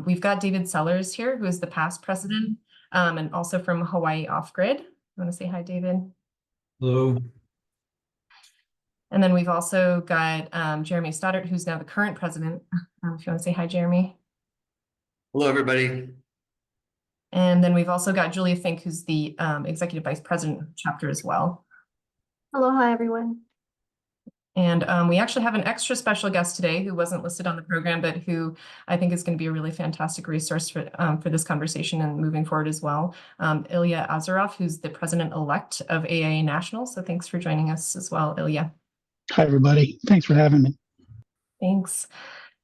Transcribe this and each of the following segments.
We've got David Sellers here, who is the past president, and also from Hawaii Off Grid. You want to say hi, David? Hello. And then we've also got Jeremy Stoddart, who's now the current president. If you want to say hi, Jeremy. Hello, everybody. And then we've also got Julia Fink, who's the executive vice president of chapter as well. Aloha, everyone. And we actually have an extra special guest today who wasn't listed on the program, but who I think is going to be a really fantastic resource for this conversation and moving forward as well. Ilya Azarov, who's the president-elect of AIA National. So thanks for joining us as well, Ilya. Hi, everybody. Thanks for having me. Thanks.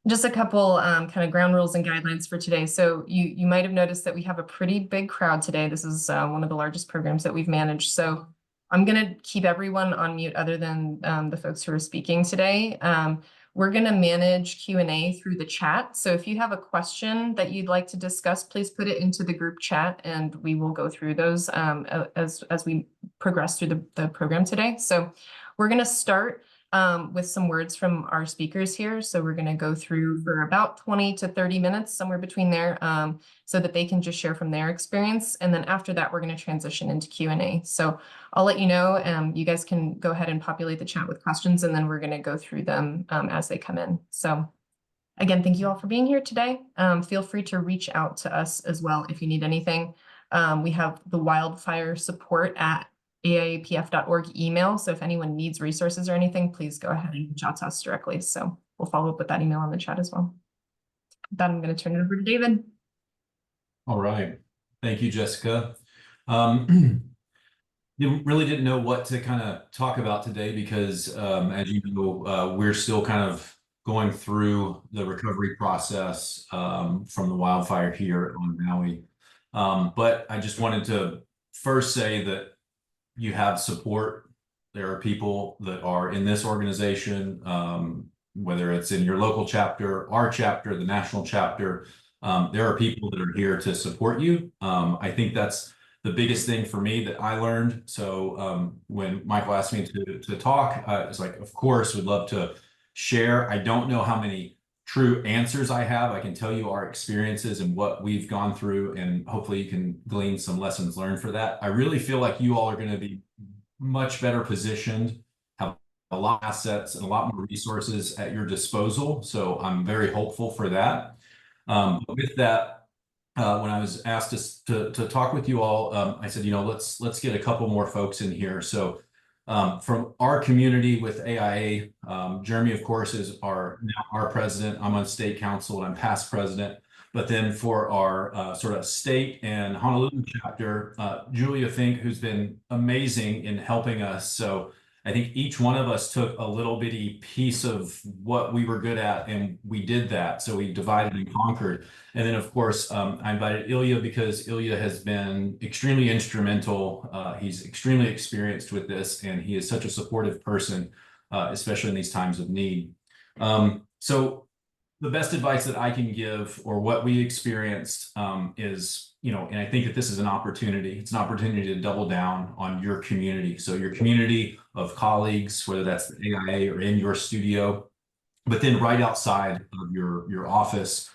Just a couple kind of ground rules and guidelines for today. So you might have noticed that we have a pretty big crowd today. This is one of the largest programs that we've managed. So I'm going to keep everyone on mute other than the folks who are speaking today. We're going to manage Q&A through the chat. So if you have a question that you'd like to discuss, please put it into the group chat and we will go through those as we progress through the program today. So we're going to start with some words from our speakers here. So we're going to go through for about 20 to 30 minutes, somewhere between there, so that they can just share from their experience. And then after that, we're going to transition into Q&A. So I'll let you know, you guys can go ahead and populate the chat with questions, and then we're going to go through them as they come in. So again, thank you all for being here today. Feel free to reach out to us as well if you need anything. We have the wildfire support at aiapf.org email. So if anyone needs resources or anything, please go ahead and reach out to us directly. So we'll follow up with that email on the chat as well. With that, I'm going to turn it over to David. All right. Thank you, Jessica. You really didn't know what to kind of talk about today because, as you know, we're still kind of going through the recovery process from the wildfire here on Maui. But I just wanted to first say that you have support. There are people that are in this organization, whether it's in your local chapter, our chapter, the national chapter. There are people that are here to support you. I think that's the biggest thing for me that I learned. So when Michael asked me to talk, it's like, of course, we'd love to share. I don't know how many true answers I have. I can tell you our experiences and what we've gone through, and hopefully you can glean some lessons learned for that. I really feel like you all are going to be much better positioned, have a lot of assets and a lot more resources at your disposal. So I'm very hopeful for that. With that, when I was asked to talk with you all, I said, let's get a couple more folks in here. So from our community with AIA, Jeremy, of course, is now our president. I'm on state council and I'm past president. But then for our sort of state and Honolulu chapter, Julia Fink, who's been amazing in helping us. So I think each one of us took a little bitty piece of what we were good at, and we did that. So we divided and conquered. And then, of course, I invited Ilya because Ilya has been extremely instrumental. He's extremely experienced with this, and he is such a supportive person, especially in these times of need. So the best advice that I can give, or what we experienced, is, and I think that this is an opportunity. It's an opportunity to double down on your community. So your community of colleagues, whether that's the AIA or in your studio, but then right outside of your office,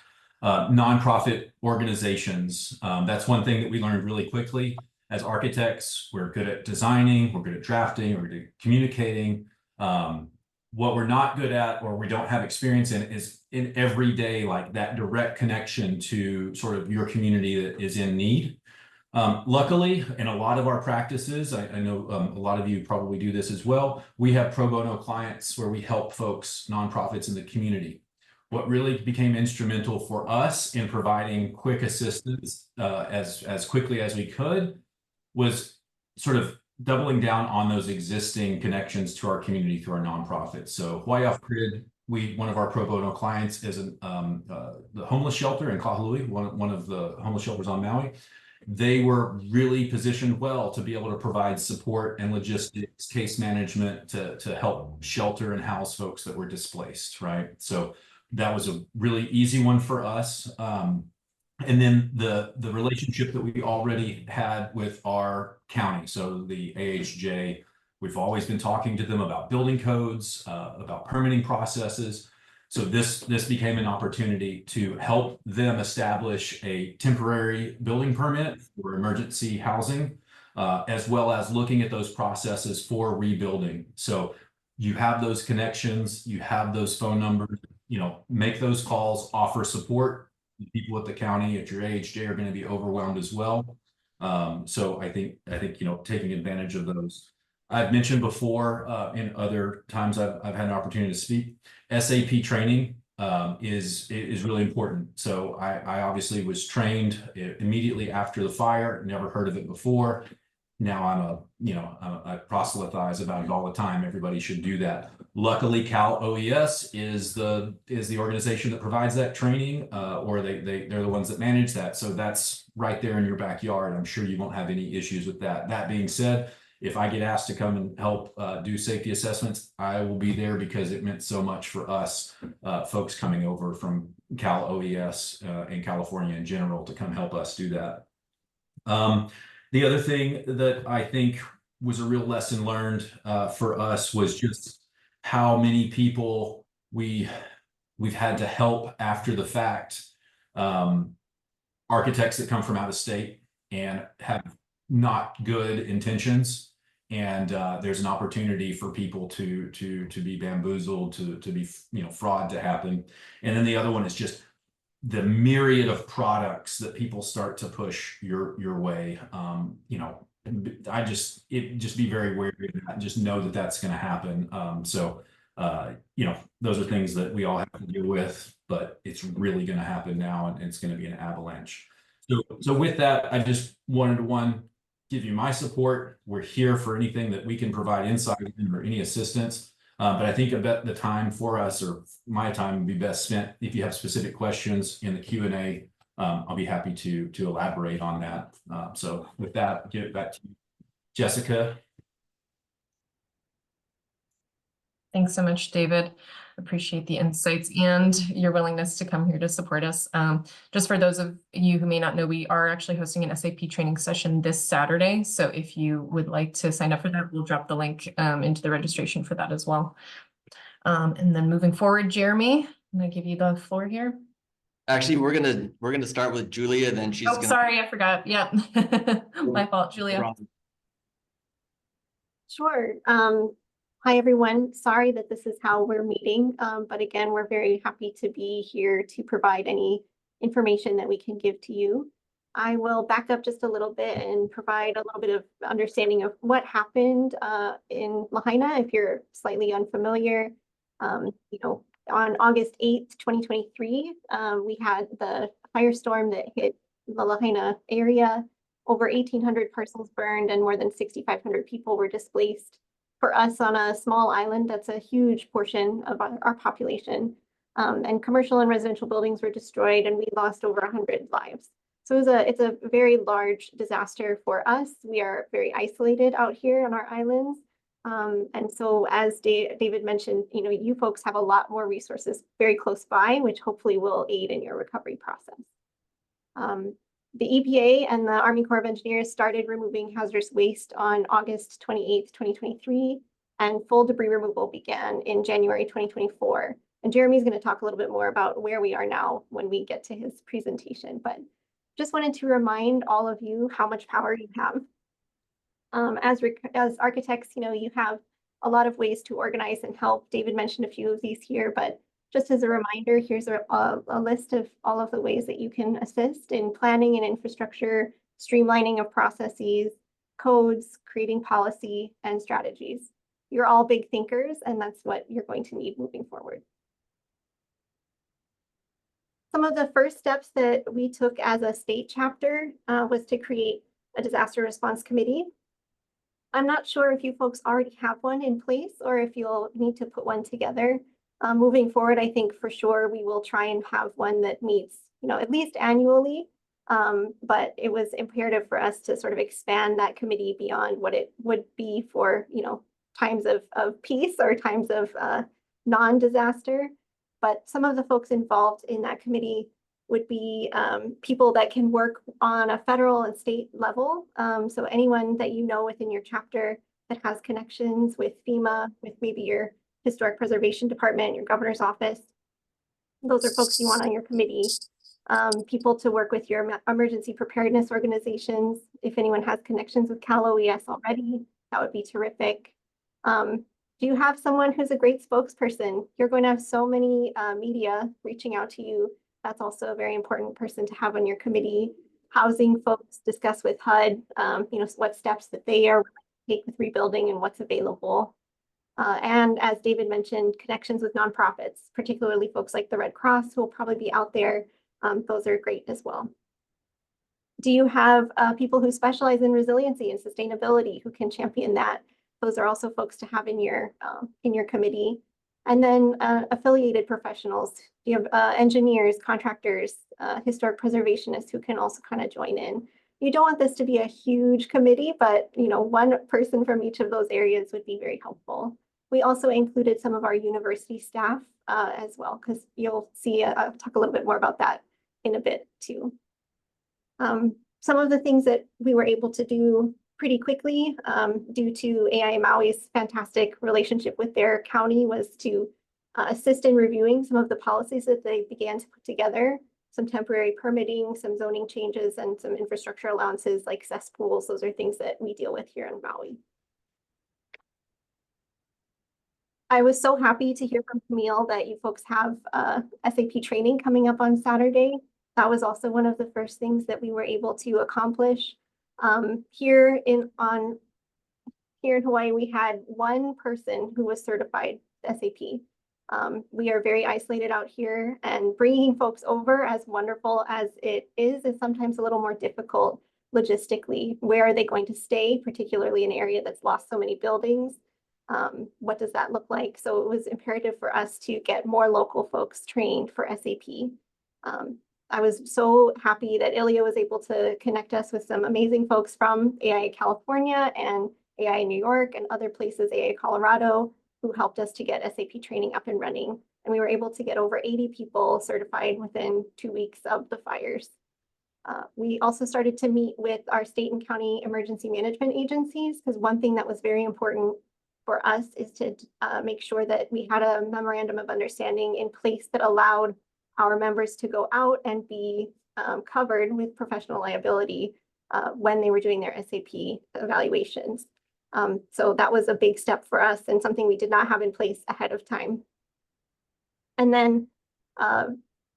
nonprofit organizations. That's one thing that we learned really quickly. As architects, we're good at designing, we're good at drafting, we're good at communicating. What we're not good at, or we don't have experience in, is in everyday, like that direct connection to sort of your community that is in need. Luckily, in a lot of our practices, I know a lot of you probably do this as well, we have pro bono clients where we help folks, nonprofits in the community. What really became instrumental for us in providing quick assistance as quickly as we could was sort of doubling down on those existing connections to our community through our nonprofits. So Hawaii Off Grid, one of our pro bono clients is the homeless shelter in Kahului, one of the homeless shelters on Maui. They were really positioned well to be able to provide support and logistics, case management to help shelter and house folks that were displaced, right? So that was a really easy one for us. And then the relationship that we already had with our county, so the AHJ, we've always been talking to them about building codes, about permitting processes. So this became an opportunity to help them establish a temporary building permit for emergency housing, as well as looking at those processes for rebuilding. So you have those connections, you have those phone numbers, make those calls, offer support. The people at the county at your AHJ are going to be overwhelmed as well. So I think taking advantage of those. I've mentioned before in other times I've had an opportunity to speak. SAP training is really important. So I obviously was trained immediately after the fire. Never heard of it before. Now I proselytize about it all the time. Everybody should do that. Luckily, Cal OES is the organization that provides that training, or they're the ones that manage that. So that's right there in your backyard. I'm sure you won't have any issues with that. That being said, if I get asked to come and help do safety assessments, I will be there because it meant so much for us folks coming over from Cal OES and California in general to come help us do that. The other thing that I think was a real lesson learned for us was just how many people we've had to help after the fact. Architects that come from out of state and have not good intentions, and there's an opportunity for people to be bamboozled, to be fraud to happen. And then the other one is just the myriad of products that people start to push your way. Just be very wary of that. Just know that that's going to happen. Those are things that we all have to deal with, but it's really going to happen now, and it's going to be an avalanche. So with that, I just wanted to give you my support. We're here for anything that we can provide insight or any assistance. But I think the time for us, or my time, would be best spent if you have specific questions in the Q&A. I'll be happy to elaborate on that. So with that, I'll give it back to you, Jessica. Thanks so much, David. Appreciate the insights and your willingness to come here to support us. Just for those of you who may not know, we are actually hosting an SAP training session this Saturday. So if you would like to sign up for that, we'll drop the link into the registration for that as well. And then moving forward, Jeremy, I'm gonna give you the floor here. Actually, we're gonna start with Julia, then she's gonna. Sorry, I forgot. Yeah, my fault, Julia. Sure. Hi, everyone. Sorry that this is how we're meeting, but again, we're very happy to be here to provide any information that we can give to you. I will back up just a little bit and provide a little bit of understanding of what happened in Lahaina, if you're slightly unfamiliar. On August 8th, 2023, we had the firestorm that hit the Lahaina area. Over 1,800 parcels burned and more than 6,500 people were displaced. For us on a small island, that's a huge portion of our population. And commercial and residential buildings were destroyed, and we lost over 100 lives. So it's a very large disaster for us. We are very isolated out here on our islands. And so as David mentioned, you folks have a lot more resources very close by, which hopefully will aid in your recovery process. The EPA and the Army Corps of Engineers started removing hazardous waste on August 28th, 2023, and full debris removal began in January 2024. And Jeremy's going to talk a little bit more about where we are now when we get to his presentation. But just wanted to remind all of you how much power you have. As architects, you have a lot of ways to organize and help. David mentioned a few of these here, but just as a reminder, here's a list of all of the ways that you can assist in planning and infrastructure, streamlining of processes, codes, creating policy, and strategies. You're all big thinkers, and that's what you're going to need moving forward. Some of the first steps that we took as a state chapter was to create a disaster response committee. I'm not sure if you folks already have one in place or if you'll need to put one together. Moving forward, I think for sure we will try and have one that meets, at least annually. But it was imperative for us to sort of expand that committee beyond what it would be for, times of peace or times of non-disaster. But some of the folks involved in that committee would be people that can work on a federal and state level. So anyone that within your chapter that has connections with FEMA, with maybe your Historic Preservation Department, your governor's office, Those are folks you want on your committee. People to work with your emergency preparedness organizations. If anyone has connections with Cal OES already, that would be terrific. Do you have someone who's a great spokesperson? You're going to have so many media reaching out to you. That's also a very important person to have on your committee. Housing folks, discuss with HUD, what steps that they are willing to take with rebuilding and what's available. And as David mentioned, connections with nonprofits, particularly folks like the Red Cross, who will probably be out there. Those are great as well. Do you have people who specialize in resiliency and sustainability who can champion that? Those are also folks to have in your committee. And then affiliated professionals. You have engineers, contractors, historic preservationists who can also kind of join in. You don't want this to be a huge committee, but one person from each of those areas would be very helpful. We also included some of our university staff as well, because you'll see, I'll talk a little bit more about that in a bit too. Some of the things that we were able to do pretty quickly due to AIA Maui's fantastic relationship with their county was to assist in reviewing some of the policies that they began to put together, some temporary permitting, some zoning changes, and some infrastructure allowances like cesspools. Those are things that we deal with here in Maui. I was so happy to hear from Camille that you folks have SAP training coming up on Saturday. That was also one of the first things that we were able to accomplish. Here in Hawaii, we had one person who was certified SAP. We are very isolated out here, and bringing folks over, as wonderful as it is sometimes a little more difficult logistically. Where are they going to stay, particularly in an area that's lost so many buildings? What does that look like? So it was imperative for us to get more local folks trained for SAP. I was so happy that AIA was able to connect us with some amazing folks from AIA California and AIA New York and other places, AIA Colorado, who helped us to get SAP training up and running. And we were able to get over 80 people certified within 2 weeks of the fires. We also started to meet with our state and county emergency management agencies, because one thing that was very important for us is to make sure that we had a memorandum of understanding in place that allowed our members to go out and be covered with professional liability when they were doing their SAP evaluations. So that was a big step for us and something we did not have in place ahead of time. And then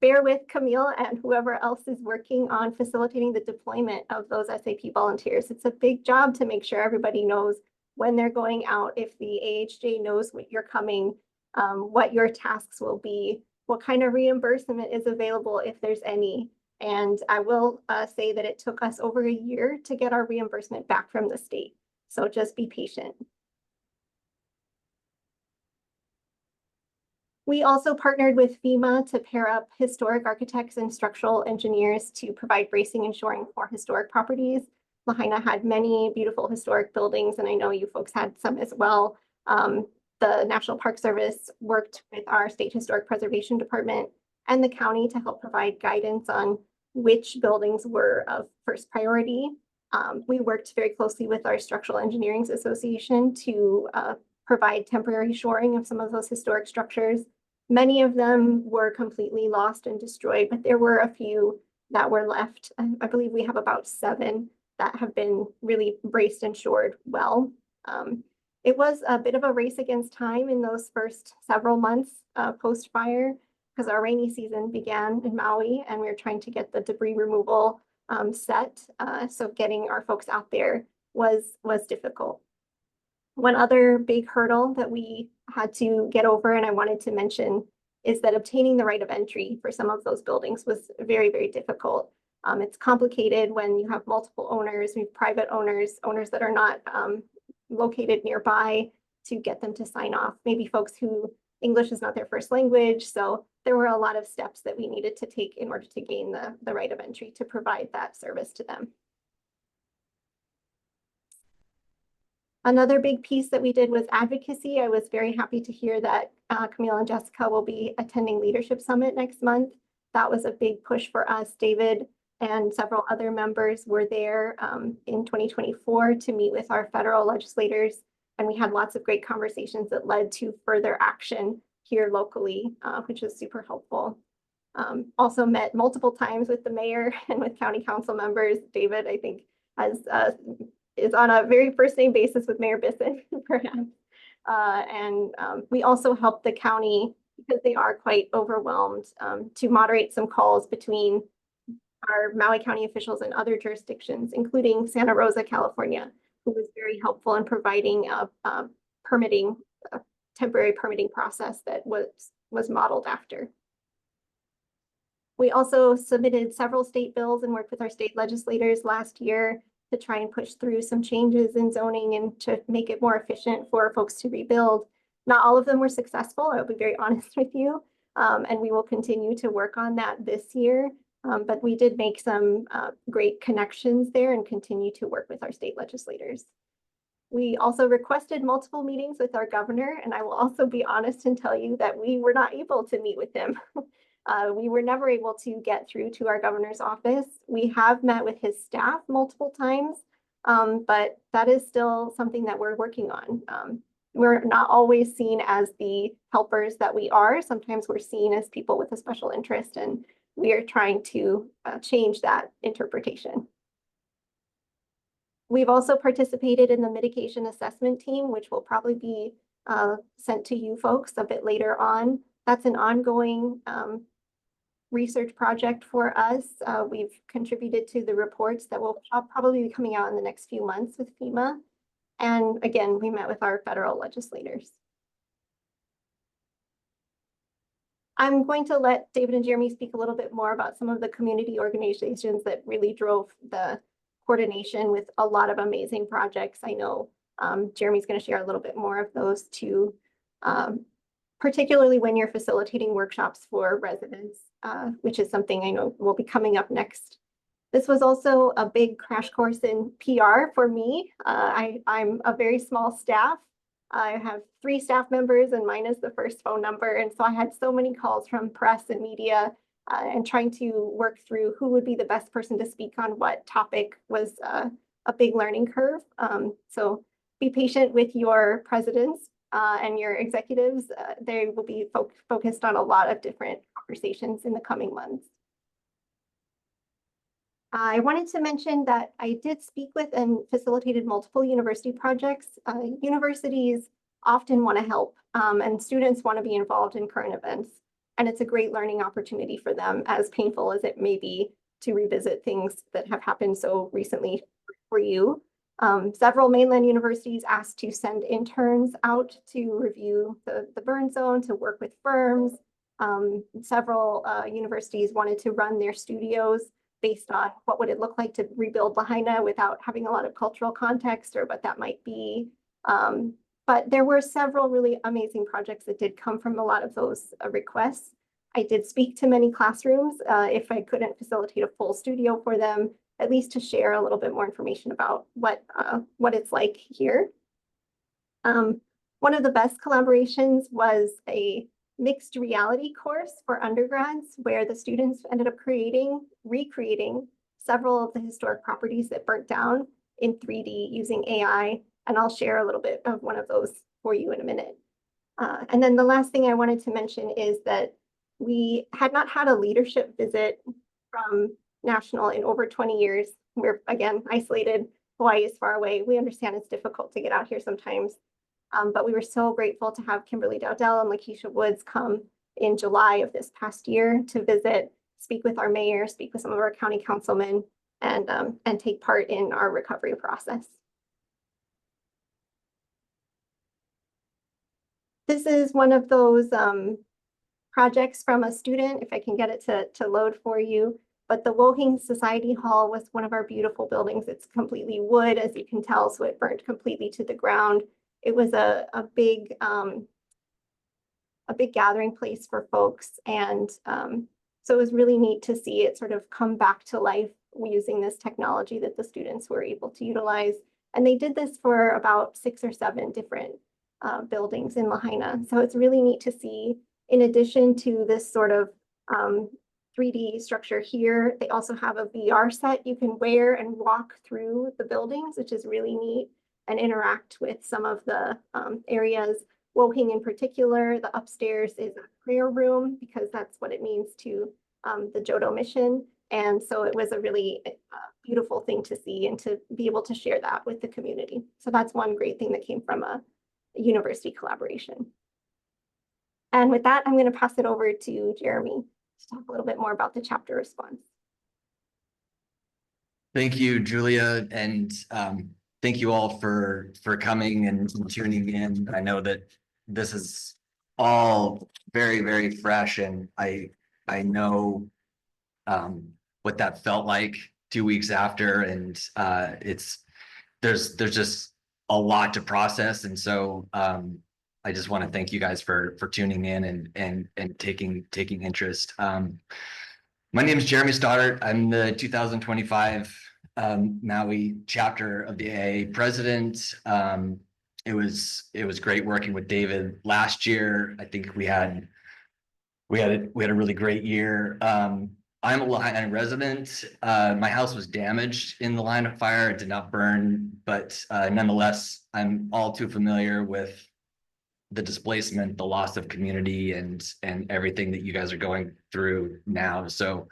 bear with Camille and whoever else is working on facilitating the deployment of those SAP volunteers. It's a big job to make sure everybody knows when they're going out, if the AHJ knows what you're coming, what your tasks will be, what kind of reimbursement is available if there's any. And I will say that it took us over a year to get our reimbursement back from the state. So just be patient. We also partnered with FEMA to pair up historic architects and structural engineers to provide bracing and shoring for historic properties. Lahaina had many beautiful historic buildings, and I know you folks had some as well. The National Park Service worked with our State Historic Preservation Department and the county to help provide guidance on which buildings were of first priority. We worked very closely with our Structural Engineering Association to provide temporary shoring of some of those historic structures. Many of them were completely lost and destroyed, but there were a few that were left. I believe we have about 7 that have been really braced and shored well. It was a bit of a race against time in those first several months post-fire, because our rainy season began in Maui and we were trying to get the debris removal set. So getting our folks out there was difficult. One other big hurdle that we had to get over, and I wanted to mention, is that obtaining the right of entry for some of those buildings was very, very difficult. It's complicated when you have multiple owners, we have private owners that are not located nearby, to get them to sign off. Maybe folks who English is not their first language. So there were a lot of steps that we needed to take in order to gain the right of entry to provide that service to them. Another big piece that we did was advocacy. I was very happy to hear that Camille and Jessica will be attending Leadership Summit next month. That was a big push for us. David and several other members were there in 2024 to meet with our federal legislators. And we had lots of great conversations that led to further action here locally, which was super helpful. Also met multiple times with the mayor and with county council members. David, I think, is on a very first name basis with Mayor Bisson, perhaps. We also helped the county, because they are quite overwhelmed, to moderate some calls between our Maui County officials and other jurisdictions, including Santa Rosa, California, who was very helpful in providing a temporary permitting process that was modeled after. We also submitted several state bills and worked with our state legislators last year to try and push through some changes in zoning and to make it more efficient for folks to rebuild. Not all of them were successful, I'll be very honest with you, and we will continue to work on that this year. But we did make some great connections there and continue to work with our state legislators. We also requested multiple meetings with our governor, and I will also be honest and tell you that we were not able to meet with him. We were never able to get through to our governor's office. We have met with his staff multiple times, but that is still something that we're working on. We're not always seen as the helpers that we are. Sometimes we're seen as people with a special interest, and we are trying to change that interpretation. We've also participated in the mitigation assessment team, which will probably be sent to you folks a bit later on. That's an ongoing research project for us. We've contributed to the reports that will probably be coming out in the next few months with FEMA. And again, we met with our federal legislators. I'm going to let David and Jeremy speak a little bit more about some of the community organizations that really drove the coordination with a lot of amazing projects. I know Jeremy's going to share a little bit more of those too, particularly when you're facilitating workshops for residents, which is something I know will be coming up next. This was also a big crash course in PR for me. I'm a very small staff. I have 3 staff members and mine is the first phone number. And so I had so many calls from press and media and trying to work through who would be the best person to speak on what topic was a big learning curve. So be patient with your presidents and your executives. They will be focused on a lot of different conversations in the coming months. I wanted to mention that I did speak with and facilitated multiple university projects. Universities often want to help and students want to be involved in current events. And it's a great learning opportunity for them, as painful as it may be to revisit things that have happened so recently for you. Several mainland universities asked to send interns out to review the burn zone, to work with firms. Several universities wanted to run their studios based on what would it look like to rebuild Lahaina without having a lot of cultural context or what that might be. But there were several really amazing projects that did come from a lot of those requests. I did speak to many classrooms. If I couldn't facilitate a full studio for them, at least to share a little bit more information about what it's like here. One of the best collaborations was a mixed reality course for undergrads where the students ended up recreating several of the historic properties that burnt down in 3D using AI. And I'll share a little bit of one of those for you in a minute. And then the last thing I wanted to mention is that we had not had a leadership visit from National in over 20 years. We're, again, isolated. Hawaii is far away. We understand it's difficult to get out here sometimes. But we were so grateful to have Kimberly Dowdell and Lakeisha Woods come in July of this past year to visit, speak with our mayor, speak with some of our county councilmen, and take part in our recovery process. This is one of those projects from a student, if I can get it to load for you. But the Woking Society Hall was one of our beautiful buildings. It's completely wood, as you can tell, so it burned completely to the ground. It was a big gathering place for folks. And so it was really neat to see it sort of come back to life using this technology that the students were able to utilize. And they did this for about 6 or 7 different buildings in Lahaina. So it's really neat to see, in addition to this sort of 3D structure here, they also have a VR set you can wear and walk through the buildings, which is really neat, and interact with some of the areas. Woking in particular, the upstairs is a prayer room because that's what it means to the Jodo mission. And so it was a really beautiful thing to see and to be able to share that with the community. So that's one great thing that came from a university collaboration. And with that, I'm going to pass it over to Jeremy to talk a little bit more about the chapter response. Thank you, Julia, and thank you all for coming and tuning in. I know that this is all very, very fresh, and I know what that felt like 2 weeks after, and there's just a lot to process, and so I just want to thank you guys for tuning in and taking interest. My name is Jeremy Stoddart. I'm the 2025 Maui chapter of the AIA president. It was great working with David last year. I think we had a really great year. I'm a Lahaina resident. My house was damaged in the line of fire. It did not burn, but nonetheless, I'm all too familiar with the displacement, the loss of community, and everything that you guys are going through now. So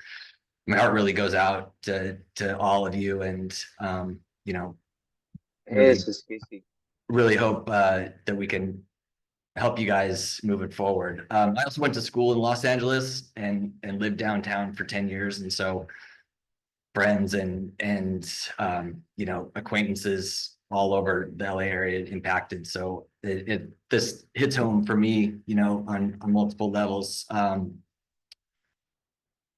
my heart really goes out to all of you, and you know, really hope that we can help you guys moving forward. I also went to school in Los Angeles and lived downtown for 10 years, and so friends and you know, acquaintances all over the LA area impacted. So this hits home for me, you know, on multiple levels.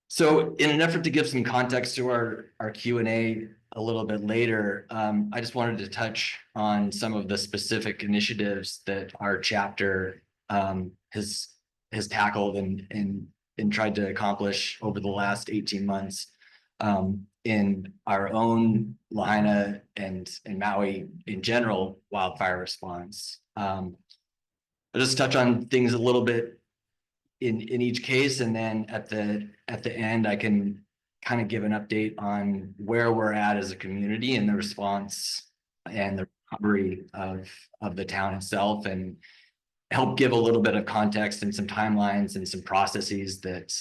So in an effort to give some context to our Q&A a little bit later, I just wanted to touch on some of the specific initiatives that our chapter has tackled and tried to accomplish over the last 18 months in our own Lahaina and Maui in general wildfire response. I'll just touch on things a little bit in each case, and then at the end I can kind of give an update on where we're at as a community in the response and the recovery of the town itself, and help give a little bit of context and some timelines and some processes that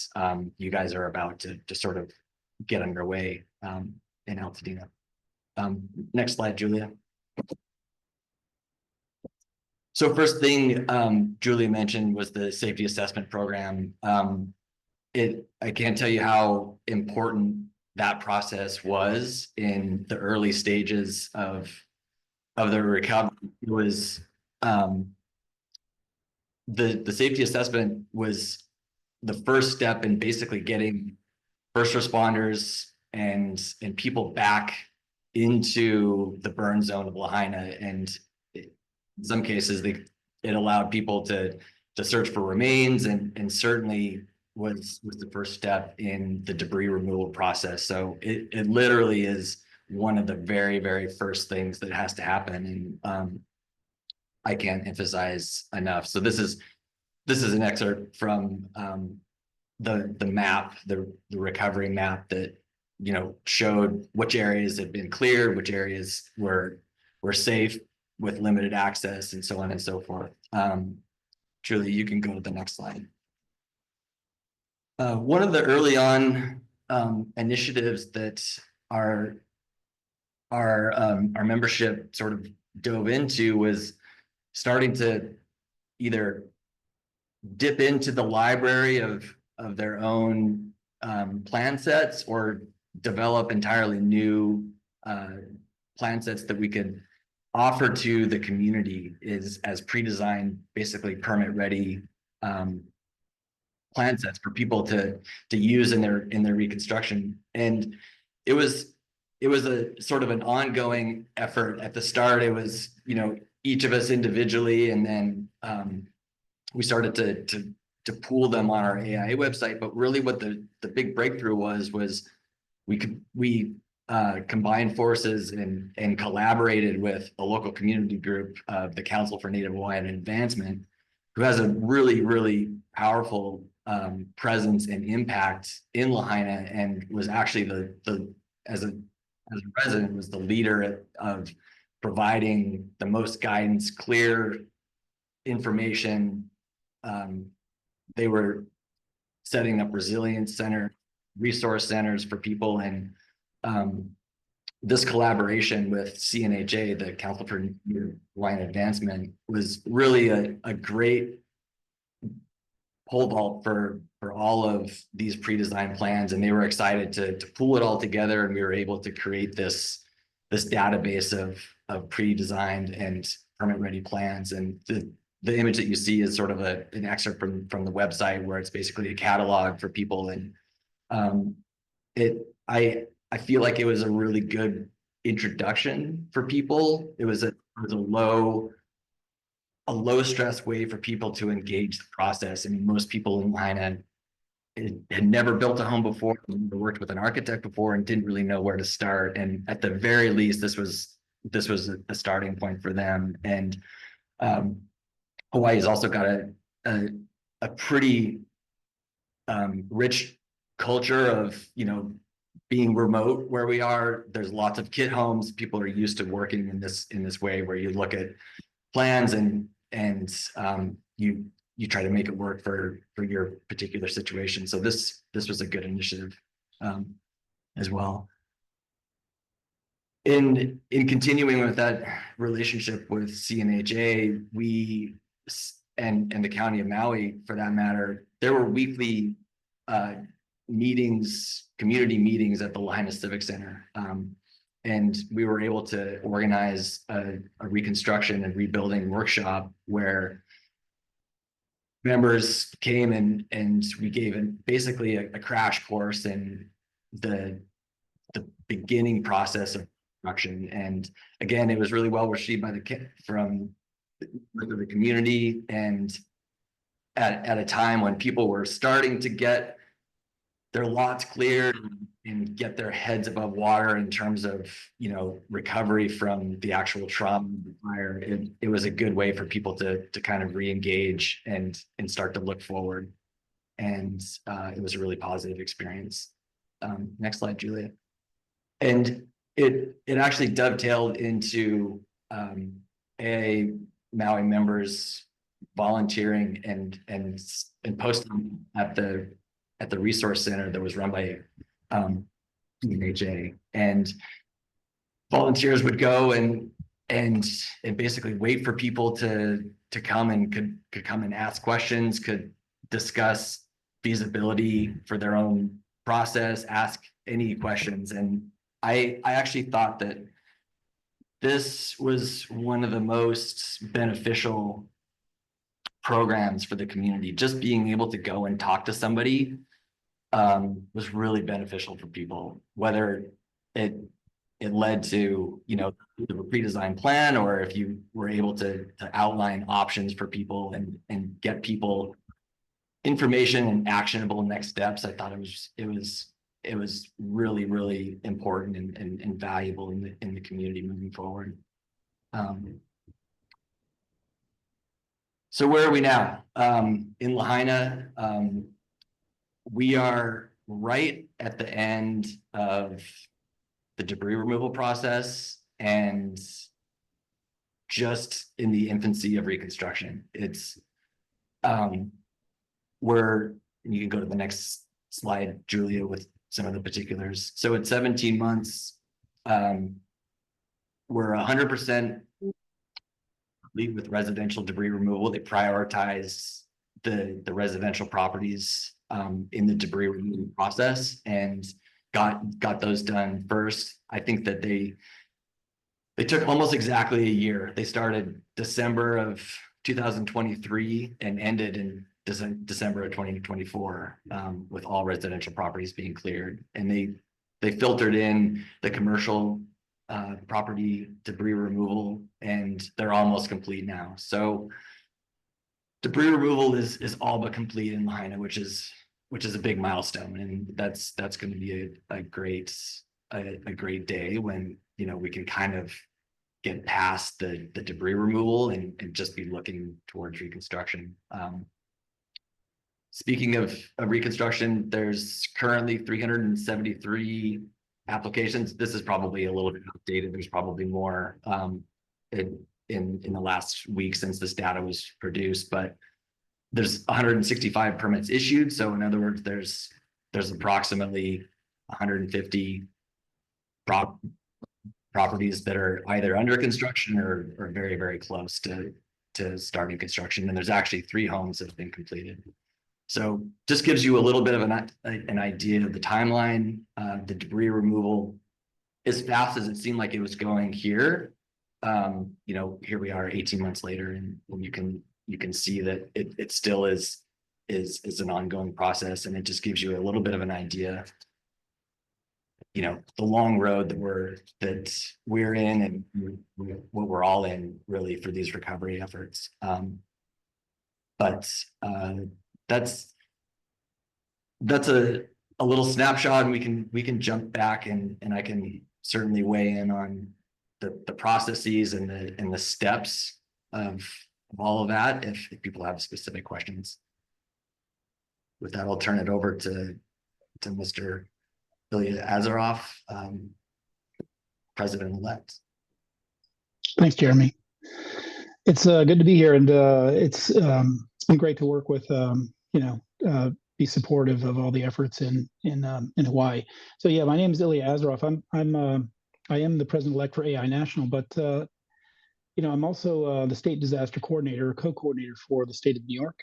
you guys are about to sort of get underway in Altadena. Next slide, Julia. So first thing Julia mentioned was the safety assessment program. I can't tell you how important that process was in the early stages of the recovery. It was the safety assessment was the first step in basically getting first responders and people back into the burn zone of Lahaina, and in some cases it allowed people to search for remains, and certainly was the first step in the debris removal process. So it literally is one of the very, very first things that has to happen, and I can't emphasize enough. So this is an excerpt from the map, the recovery map that, you know, showed which areas had been cleared, which areas were safe with limited access, and so on and so forth. Julie, you can go to the next slide. One of the early on initiatives that our membership sort of dove into was starting to either dip into the library of their own plan sets, or develop entirely new plan sets that we could offer to the community as pre-designed, basically permit ready plan sets for people to use in their reconstruction. And it was a sort of an ongoing effort. At the start, it was, you know, each of us individually, and then we started to pool them on our AIA website. But really what the big breakthrough was we combined forces and collaborated with a local community group, the Council for Native Hawaiian Advancement, who has a really, really powerful presence and impact in Lahaina, and was actually as a resident, was the leader of providing the most guidance, clear information. They were setting up resilience center resource centers for people. And this collaboration with CNHA, the Council for Hawaiian Advancement, was really a great pole vault for all of these pre-designed plans, and they were excited to pull it all together, and we were able to create this database of pre-designed and permit-ready plans. And the image that you see is sort of an excerpt from the website, where it's basically a catalog for people. And I feel like it was a really good introduction for people. It was a low stress way for people to engage the process. I mean, most people in Lahaina had never built a home before, never worked with an architect before, and didn't really know where to start. And at the very least, this was a starting point for them. And Hawaii's also got a pretty rich culture of, you know, being remote where we are. There's lots of kit homes. People are used to working in this way, where you look at plans and you try to make it work for your particular situation. So this was a good initiative as well. In continuing with that relationship with CNHA, we and the County of Maui, for that matter, there were weekly meetings, community meetings at the Lahaina Civic Center. And we were able to organize a reconstruction and rebuilding workshop where members came and we gave basically a crash course in the beginning process of construction. And again, it was really well received by the community, and at a time when people were starting to get their lots cleared and get their heads above water in terms of, you know, recovery from the actual trauma of the fire. It was a good way for people to kind of re-engage and start to look forward. And it was a really positive experience. Next slide, Julia. And it actually dovetailed into AIA Maui members volunteering and posting at the resource center that was run by CNHA, and volunteers would go and basically wait for people to come, and could come and ask questions, could discuss feasibility for their own process, ask any questions. And I actually thought that this was one of the most beneficial programs for the community. Just being able to go and talk to somebody was really beneficial for people, whether it led to, you know, a pre-designed plan, or if you were able to outline options for people and get people information and actionable next steps. I thought it was really, really important and valuable in the community moving forward. So where are we now? In Lahaina, we are right at the end of the debris removal process and just in the infancy of reconstruction. It's you can go to the next slide, Julia, with some of the particulars. So at 17 months, we're 100% complete with residential debris removal. They prioritize the residential properties in the debris removal process and got those done first. I think that they took almost exactly a year. They started December of 2023 and ended in December of 2024 with all residential properties being cleared. And they filtered in the commercial property debris removal, and they're almost complete now. So debris removal is all but complete in Lahaina, which is a big milestone, and that's going to be a great day when, you know, we can kind of get past the debris removal and just be looking towards reconstruction. Speaking of reconstruction, there's currently 373 applications. This is probably a little bit outdated. There's probably more in the last week since this data was produced, but there's 165 permits issued. So in other words, there's there's approximately 150 properties that are either under construction or very, very close to starting construction. And there's actually 3 homes that have been completed. So just gives you a little bit of an idea of the timeline, the debris removal, as fast as it seemed like it was going here. You know, here we are 18 months later, and you can see that it still is an ongoing process, and it just gives you a little bit of an idea, you know, the long road that we're in and what we're all in really for these recovery efforts. But that's a little snapshot, and we can jump back and I can certainly weigh in on the processes and the steps of all of that if people have specific questions. With that, I'll turn it over to Mr. AIA Azaroff, President-elect. Thanks, Jeremy. It's good to be here, and it's been great to work with be supportive of all the efforts in Hawaii. So yeah, my name is AIA Azaroff. I am the President-elect for AI National, but I'm also the state disaster coordinator, co-coordinator for the state of New York,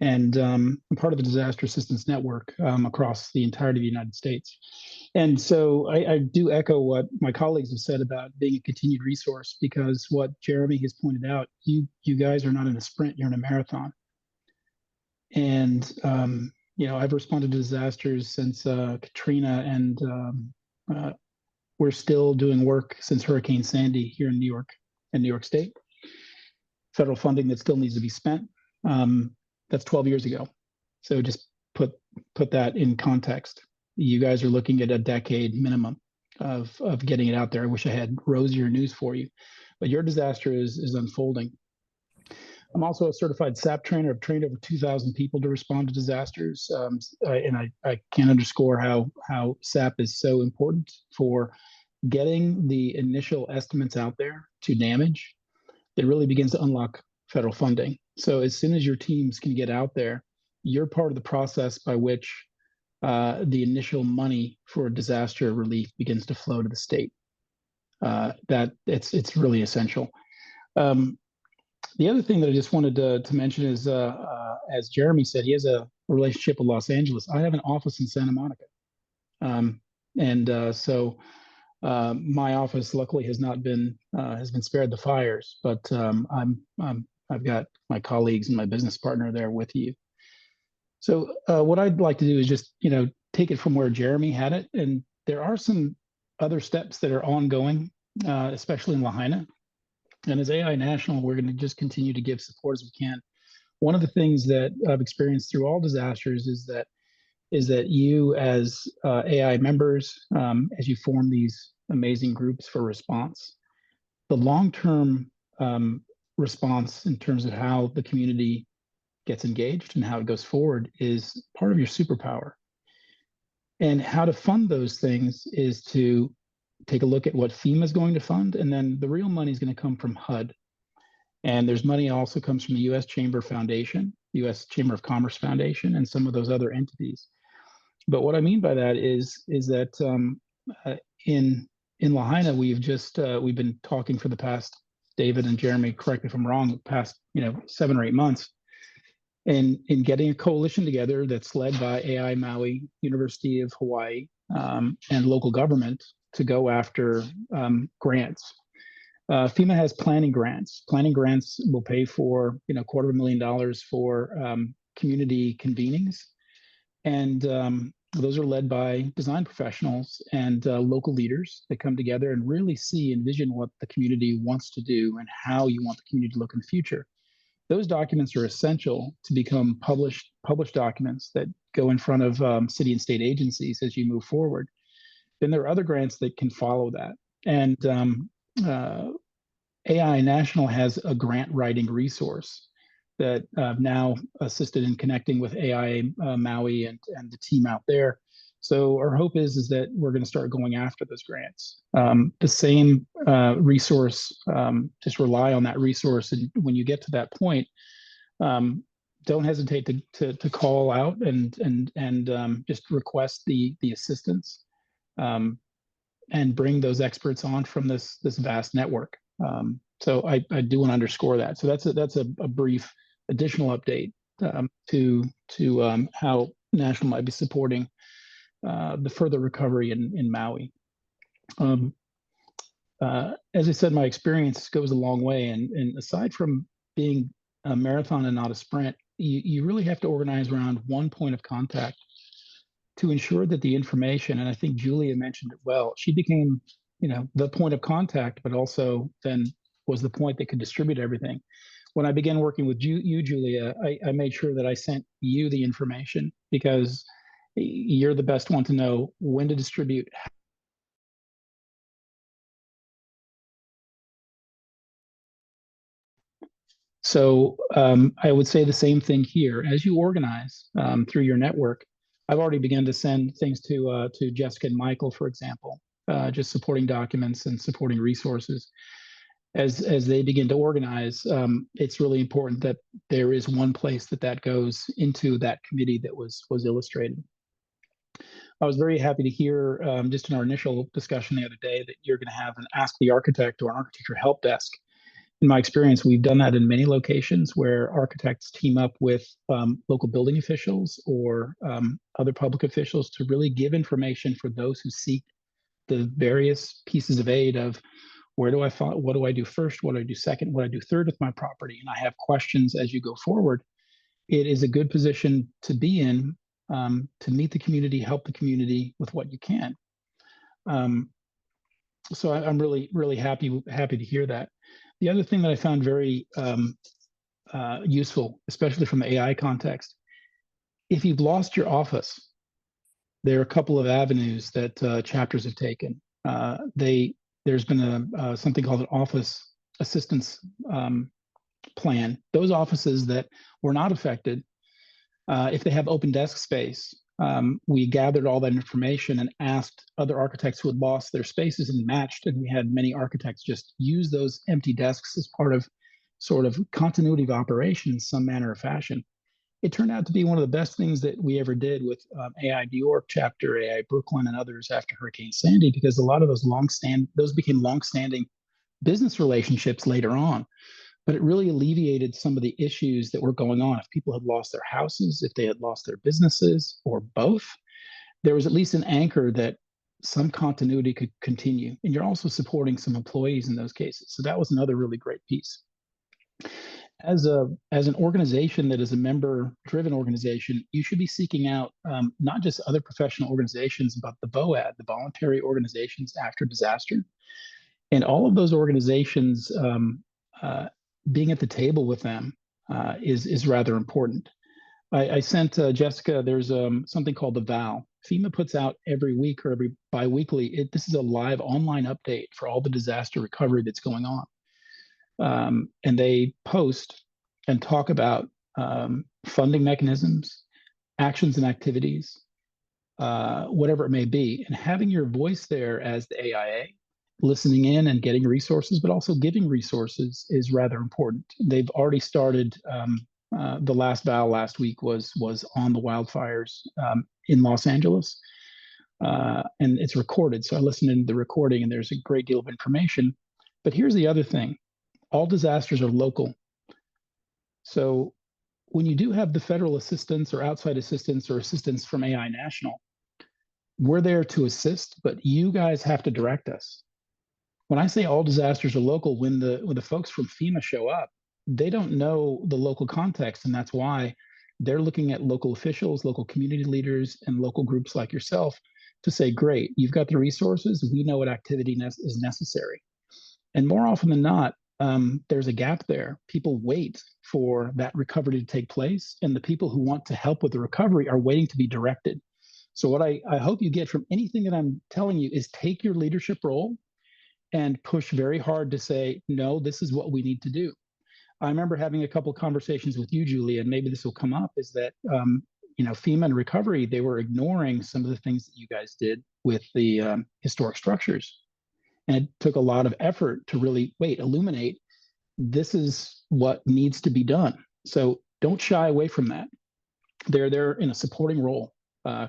and I'm part of the disaster assistance network across the entirety of the United States. And so I do echo what my colleagues have said about being a continued resource, because what Jeremy has pointed out, you guys are not in a sprint, you're in a marathon. And I've responded to disasters since Katrina, and we're still doing work since Hurricane Sandy here in New York and New York State. Federal funding that still needs to be spent. That's 12 years ago. So just put that in context. You guys are looking at a decade minimum of getting it out there. I wish I had rosier news for you, but your disaster is unfolding. I'm also a certified SAP trainer. I've trained over 2,000 people to respond to disasters. And I can't underscore how SAP is so important for getting the initial estimates out there to damage. It really begins to unlock federal funding. So as soon as your teams can get out there, you're part of the process by which the initial money for disaster relief begins to flow to the state. It's really essential. The other thing that I just wanted to mention is, as Jeremy said, he has a relationship with Los Angeles. I have an office in Santa Monica, so my office luckily has been spared the fires. But I've got my colleagues and my business partner there with you. So what I'd like to do is just take it from where Jeremy had it, and there are some other steps that are ongoing, especially in Lahaina. And as AI National, we're going to just continue to give support as we can. One of the things that I've experienced through all disasters is that you as AI members, as you form these amazing groups for response, the long-term response in terms of how the community gets engaged and how it goes forward is part of your superpower. And how to fund those things is to take a look at what FEMA is going to fund, and then the real money is going to come from HUD. And there's money also comes from the U.S. Chamber Foundation, U.S. Chamber of Commerce Foundation, and some of those other entities. But what I mean by that is that in Lahaina, we've been talking for the past, David and Jeremy, correct me if I'm wrong, the past 7 or 8 months, in getting a coalition together that's led by AI Maui, University of Hawaii, and local government to go after grants. FEMA has planning grants. Planning grants will pay for $250,000 for community convenings, and those are led by design professionals and local leaders that come together and really envision what the community wants to do and how you want the community to look in the future. Those documents are essential to become published documents that go in front of city and state agencies as you move forward. Then there are other grants that can follow that. And AI National has a grant writing resource that I've now assisted in connecting with AIA Maui and the team out there. So our hope is that we're going to start going after those grants. The same resource, just rely on that resource. And when you get to that point, don't hesitate to call out and just request the assistance, and bring those experts on from this vast network. So I do want to underscore that. So that's a brief additional update to how National might be supporting the further recovery in Maui. As I said, my experience goes a long way, and aside from being a marathon and not a sprint, you really have to organize around one point of contact to ensure that the information, and I think Julia mentioned it well, she became, the point of contact, but also then was the point that could distribute everything. When I began working with you, Julia, I made sure that I sent you the information, because you're the best one to know when to distribute. So I would say the same thing here. As you organize through your network, I've already begun to send things to Jessica and Michael, for example, just supporting documents and supporting resources. As they begin to organize, it's really important that there is one place that goes into that committee that was illustrated. I was very happy to hear just in our initial discussion the other day that you're going to have an Ask the Architect or an architecture help desk. In my experience, we've done that in many locations where architects team up with local building officials or other public officials to really give information for those who seek the various pieces of aid of where do I find, what do I do first, what do I do second, what do I do third with my property, and I have questions as you go forward. It is a good position to be in to meet the community, help the community with what you can. So I'm really happy to hear that. The other thing that I found very useful, especially from the AI context, if you've lost your office, there are a couple of avenues that chapters have taken. There's been something called an office assistance plan. Those offices that were not affected, if they have open desk space, we gathered all that information and asked other architects who had lost their spaces and matched, and we had many architects just use those empty desks as part of sort of continuity of operation in some manner or fashion. It turned out to be one of the best things that we ever did with AI New York chapter, AI Brooklyn, and others after Hurricane Sandy, because a lot of those became long-standing business relationships later on. But it really alleviated some of the issues that were going on. If people had lost their houses, if they had lost their businesses, or both, there was at least an anchor that some continuity could continue. And you're also supporting some employees in those cases. So that was another really great piece. As an organization that is a member-driven organization, you should be seeking out not just other professional organizations, but the VOAD, the voluntary organizations after disaster. And all of those organizations, being at the table with them is rather important. I sent Jessica, there's something called the VAL. FEMA puts out every week or every bi-weekly. This is a live online update for all the disaster recovery that's going on. And they post and talk about funding mechanisms, actions and activities, whatever it may be. And having your voice there as the AIA, listening in and getting resources, but also giving resources is rather important. They've already started, the last VAL last week was on the wildfires in Los Angeles. And it's recorded. So I listened to the recording and there's a great deal of information. But here's the other thing. All disasters are local. So when you do have the federal assistance or outside assistance or assistance from AI National, we're there to assist, but you guys have to direct us. When I say all disasters are local, when the folks from FEMA show up, they don't know the local context, and that's why they're looking at local officials, local community leaders, and local groups like yourself to say, great, you've got the resources, we know what activity is necessary. And more often than not, there's a gap there. People wait for that recovery to take place, and the people who want to help with the recovery are waiting to be directed. So what I hope you get from anything that I'm telling you is take your leadership role and push very hard to say, no, this is what we need to do. I remember having a couple of conversations with you, Julie, and maybe this will come up, is that, FEMA and recovery, they were ignoring some of the things that you guys did with the historic structures. And it took a lot of effort to really illuminate, this is what needs to be done. So don't shy away from that. They're there in a supporting role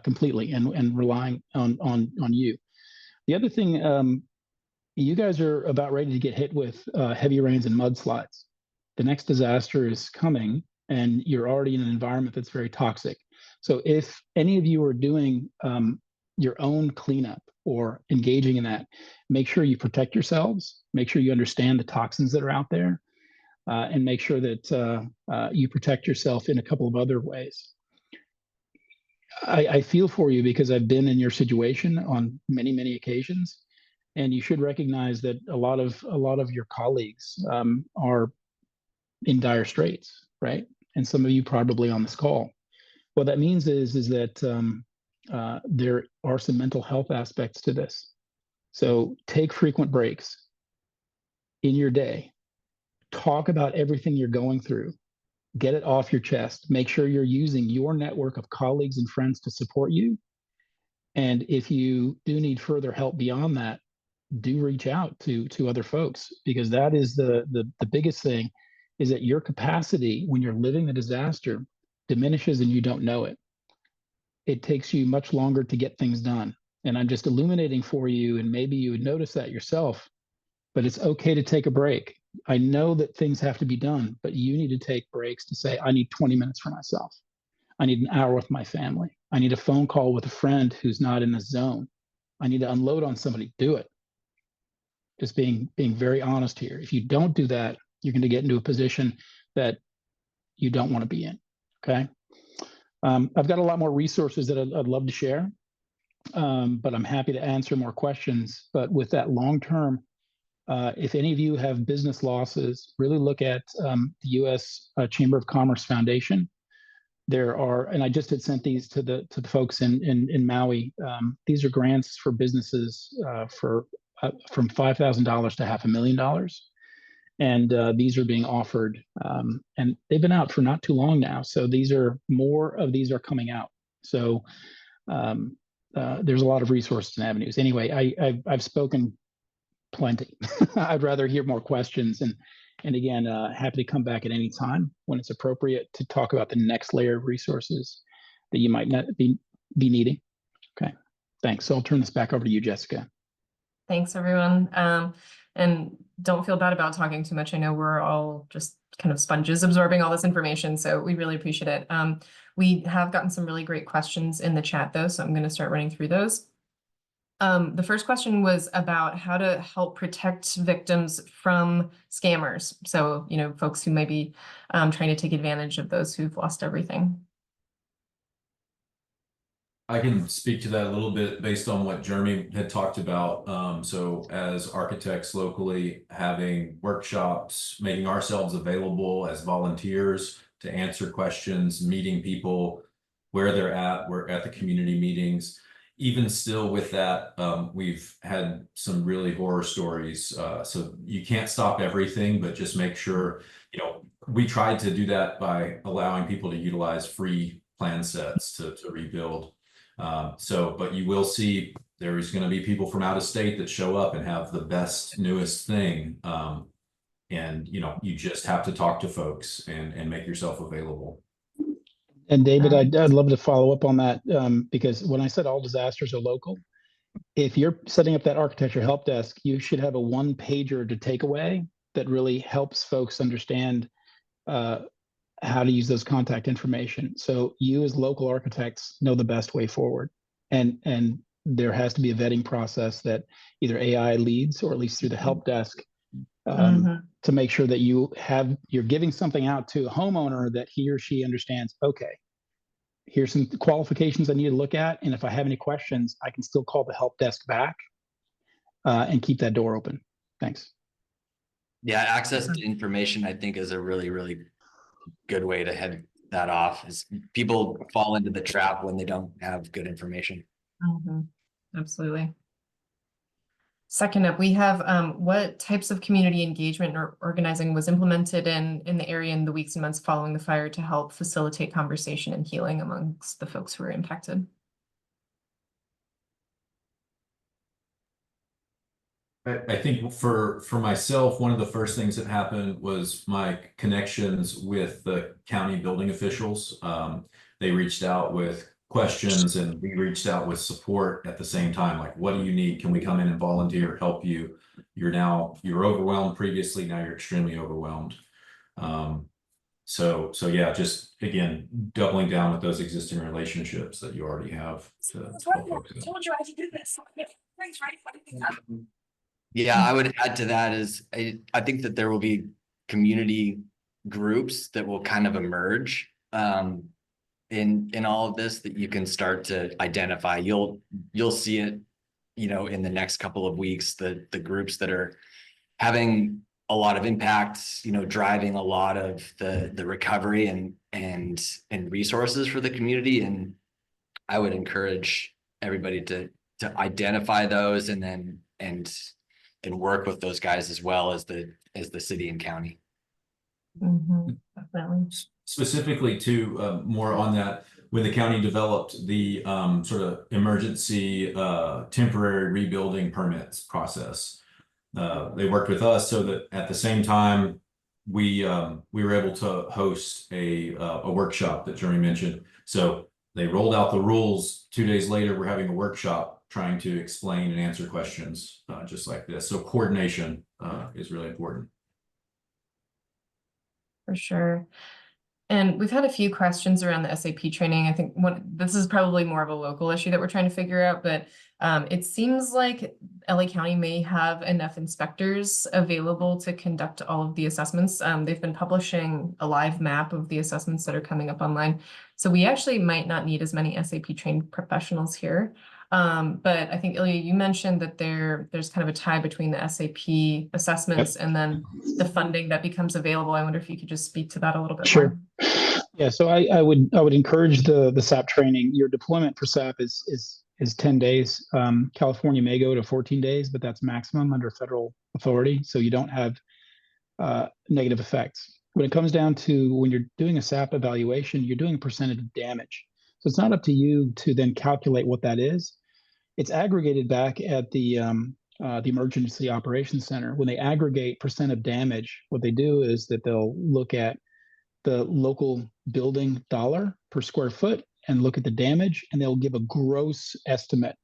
completely and relying on you. The other thing, you guys are about ready to get hit with heavy rains and mudslides. The next disaster is coming, and you're already in an environment that's very toxic. So if any of you are doing your own cleanup or engaging in that, make sure you protect yourselves, make sure you understand the toxins that are out there, and make sure that you protect yourself in a couple of other ways. I feel for you because I've been in your situation on many, many occasions, and you should recognize that a lot of your colleagues are in dire straits, right? And some of you probably on this call. What that means is that there are some mental health aspects to this. So take frequent breaks in your day. Talk about everything you're going through. Get it off your chest. Make sure you're using your network of colleagues and friends to support you. And if you do need further help beyond that, do reach out to other folks, because that is the biggest thing, is that your capacity when you're living the disaster diminishes and you don't know it. It takes you much longer to get things done. And I'm just illuminating for you, and maybe you would notice that yourself, but it's okay to take a break. I know that things have to be done, but you need to take breaks to say, I need 20 minutes for myself. I need an hour with my family. I need a phone call with a friend who's not in the zone. I need to unload on somebody. Do it. Just being very honest here. If you don't do that, you're going to get into a position that you don't want to be in. Okay. I've got a lot more resources that I'd love to share, but I'm happy to answer more questions. But with that long term, if any of you have business losses, really look at the U.S. Chamber of Commerce Foundation. There are, and I just had sent these to the folks in Maui. These are grants for businesses for from $5,000 to $500,000, and these are being offered, and they've been out for not too long now. So these are more of these are coming out. So there's a lot of resources and avenues. Anyway, I've spoken plenty. I'd rather hear more questions, and again, happy to come back at any time when it's appropriate to talk about the next layer of resources that you might not be needing. Okay, thanks. So I'll turn this back over to you, Jessica. Thanks, everyone. And don't feel bad about talking too much. I know we're all just kind of sponges absorbing all this information, so we really appreciate it. We have gotten some really great questions in the chat, though, so I'm going to start running through those. The first question was about how to help protect victims from scammers. So, you know, folks who may be trying to take advantage of those who've lost everything. I can speak to that a little bit based on what Jeremy had talked about. So as architects locally, having workshops, making ourselves available as volunteers to answer questions, meeting people where they're at. We're at the community meetings. Even still with that, we've had some really horror stories. So you can't stop everything, but just make sure, you know, we tried to do that by allowing people to utilize free plan sets to rebuild. But you will see there's going to be people from out of state that show up and have the best, newest thing. And, you know, you just have to talk to folks and make yourself available. And David, I'd love to follow up on that, because when I said all disasters are local, if you're setting up that architecture help desk, you should have a one-pager to take away that really helps folks understand how to use those contact information. So you as local architects know the best way forward. And there has to be a vetting process that either AI leads, or at least through the help desk, to make sure that you're giving something out to a homeowner that he or she understands, okay, here's some qualifications I need to look at. And if I have any questions, I can still call the help desk back and keep that door open. Thanks. Yeah, access to information, I think, is a really, really good way to head that off. Is people fall into the trap when they don't have good information. Absolutely. Second up, we have what types of community engagement or organizing was implemented in the area in the weeks and months following the fire to help facilitate conversation and healing amongst the folks who were impacted? I think for myself, one of the first things that happened was my connections with the county building officials. They reached out with questions and we reached out with support at the same time. Like, what do you need? Can we come in and volunteer, help you? You're overwhelmed previously, now you're extremely overwhelmed. So yeah, just again, doubling down with those existing relationships that you already have to help folks out. Told you I had to do this. Thanks, right? Yeah, I would add to that is I think that there will be community groups that will kind of emerge in all of this that you can start to identify. You'll see it, you know, in the next couple of weeks, the groups that are having a lot of impact, you know, driving a lot of the recovery and resources for the community. And I would encourage everybody to identify those and then and work with those guys as well as the city and county. Definitely. Specifically to more on that, when the county developed the sort of emergency temporary rebuilding permits process, they worked with us so that at the same time we were able to host a workshop that Jeremy mentioned. So they rolled out the rules. 2 days later, we're having a workshop trying to explain and answer questions just like this. So coordination is really important. For sure. And we've had a few questions around the SAP training. I think this is probably more of a local issue that we're trying to figure out, but it seems like LA County may have enough inspectors available to conduct all of the assessments. They've been publishing a live map of the assessments that are coming up online. So we actually might not need as many SAP trained professionals here. But I think, Ilya, you mentioned that there's kind of a tie between the SAP assessments and then the funding that becomes available. I wonder if you could just speak to that a little bit more. Yeah, so I would encourage the SAP training. Your deployment for SAP is 10 days. California may go to 14 days, but that's maximum under federal authority. So you don't have negative effects. When it comes down to when you're doing a SAP evaluation, you're doing a percentage of damage. So it's not up to you to then calculate what that is. It's aggregated back at the Emergency Operations Center. When they aggregate percent of damage, what they do is that they'll look at the local building dollar per square foot and look at the damage, and they'll give a gross estimate.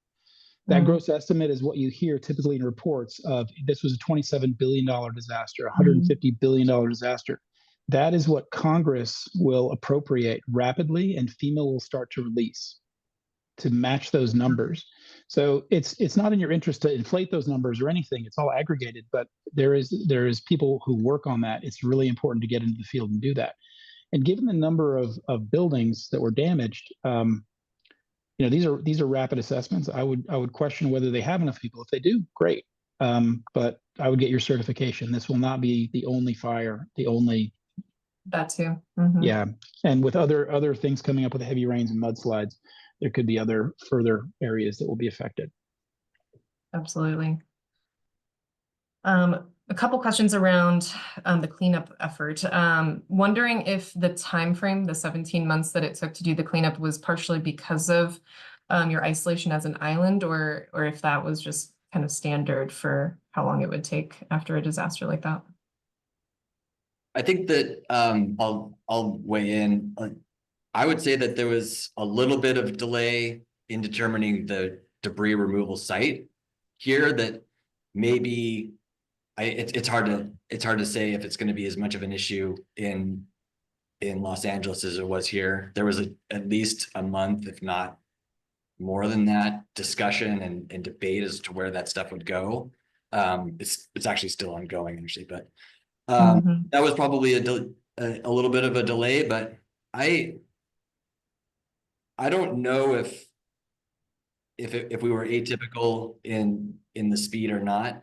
That gross estimate is what you hear typically in reports of this was a $27 billion disaster, $150 billion disaster. That is what Congress will appropriate rapidly, and FEMA will start to release to match those numbers. So it's not in your interest to inflate those numbers or anything. It's all aggregated, but there is people who work on that. It's really important to get into the field and do that. And given the number of buildings that were damaged, you know, these are rapid assessments. I would question whether they have enough people. If they do, great. But I would get your certification. This will not be the only fire, the only. That too. Yeah, and with other things coming up with the heavy rains and mudslides, there could be other further areas that will be affected. Absolutely. A couple questions around the cleanup effort. Wondering if the time frame, the 17 months that it took to do the cleanup, was partially because of your isolation as an island, or if that was just kind of standard for how long it would take after a disaster like that. I think that I'll weigh in. I would say that there was a little bit of delay in determining the debris removal site here. That maybe it's hard to say if it's going to be as much of an issue in Los Angeles as it was here. There was at least a month, if not more than that, discussion and debate as to where that stuff would go. It's actually still ongoing, actually, but that was probably a little bit of a delay. But I don't know if we were atypical in the speed or not.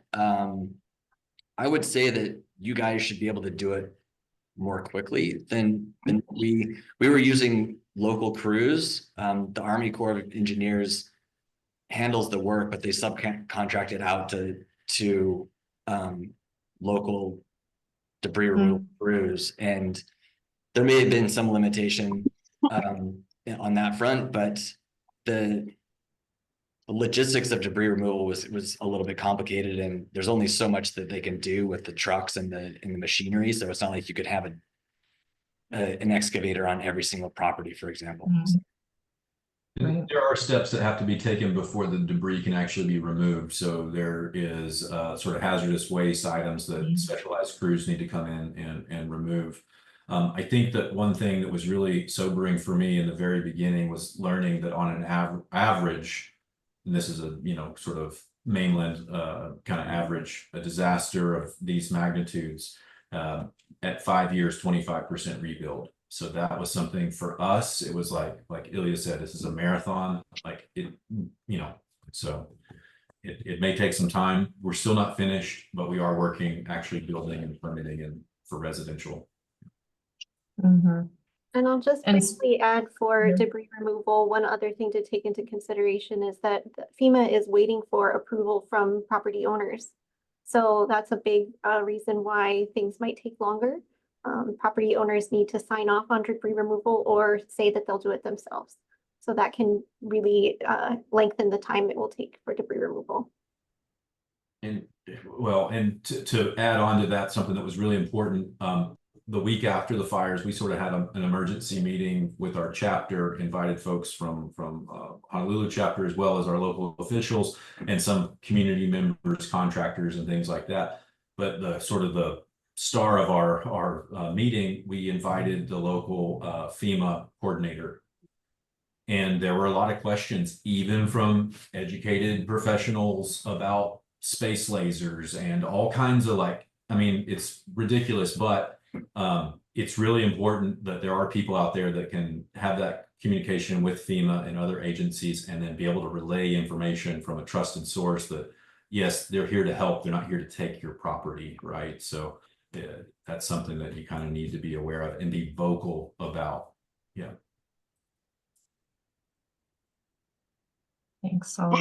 I would say that you guys should be able to do it more quickly than we were using local crews. The Army Corps of Engineers handles the work, but they subcontract it out to local debris removal crews, and there may have been some limitation on that front, but logistics of debris removal was a little bit complicated, and there's only so much that they can do with the trucks and the machinery. So it's not like you could have an excavator on every single property, for example. Mhm. And Right. there are steps that have to be taken before the debris can actually be removed. So there is sort of hazardous waste items that specialized crews need to come in and remove. I think that one thing that was really sobering for me in the very beginning was learning that on an average, and this is a, sort of mainland kind of average, a disaster of these magnitudes at 5 years, 25% rebuild. So that was something for us. It was like Ilya said, this is a marathon, like it, so it may take some time. We're still not finished, but we are working, actually building and permitting and for residential. Mhm. And I'll just And briefly add for yeah. debris removal, one other thing to take into consideration is that FEMA is waiting for approval from property owners. So that's a big reason why things might take longer. Property owners need to sign off on debris removal or say that they'll do it themselves. So that can really lengthen the time it will take for debris removal. And well, and to add on to that, something that was really important, the week after the fires, we sort of had an emergency meeting with our chapter, invited folks from Honolulu chapter, as well as our local officials and some community members, contractors and things like that. But the sort of the star of our meeting, we invited the local FEMA coordinator. And there were a lot of questions, even from educated professionals, about space lasers and all kinds of it's ridiculous, but it's really important that there are people out there that can have that communication with FEMA and other agencies and then be able to relay information from a trusted source that, yes, they're here to help. They're not here to take your property, right? So that's something that you kind of need to be aware of and be vocal about. Yeah. Thanks. So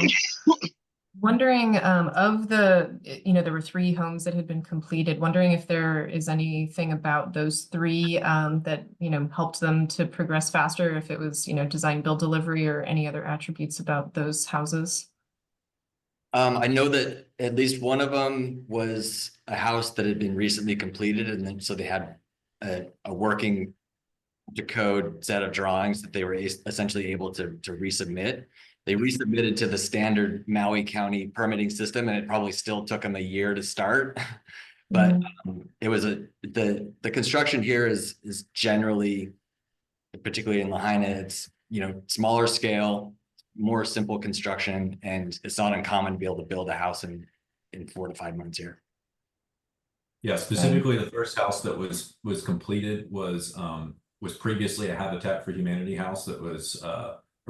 wondering of there were 3 homes that had been completed, wondering if there is anything about those 3 that, helped them to progress faster, if it was, design, build, delivery, or any other attributes about those houses. I know that at least one of them was a house that had been recently completed, and then so they had a working code set of drawings that they were essentially able to resubmit. They resubmitted to the standard Maui County permitting system, and it probably still took them a year to start. But it was the construction here is generally, particularly in Lahaina, it's smaller scale, more simple construction, and it's not uncommon to be able to build a house in 4 to 5 months here. Yeah, specifically the first house that was completed was previously a Habitat for Humanity house that was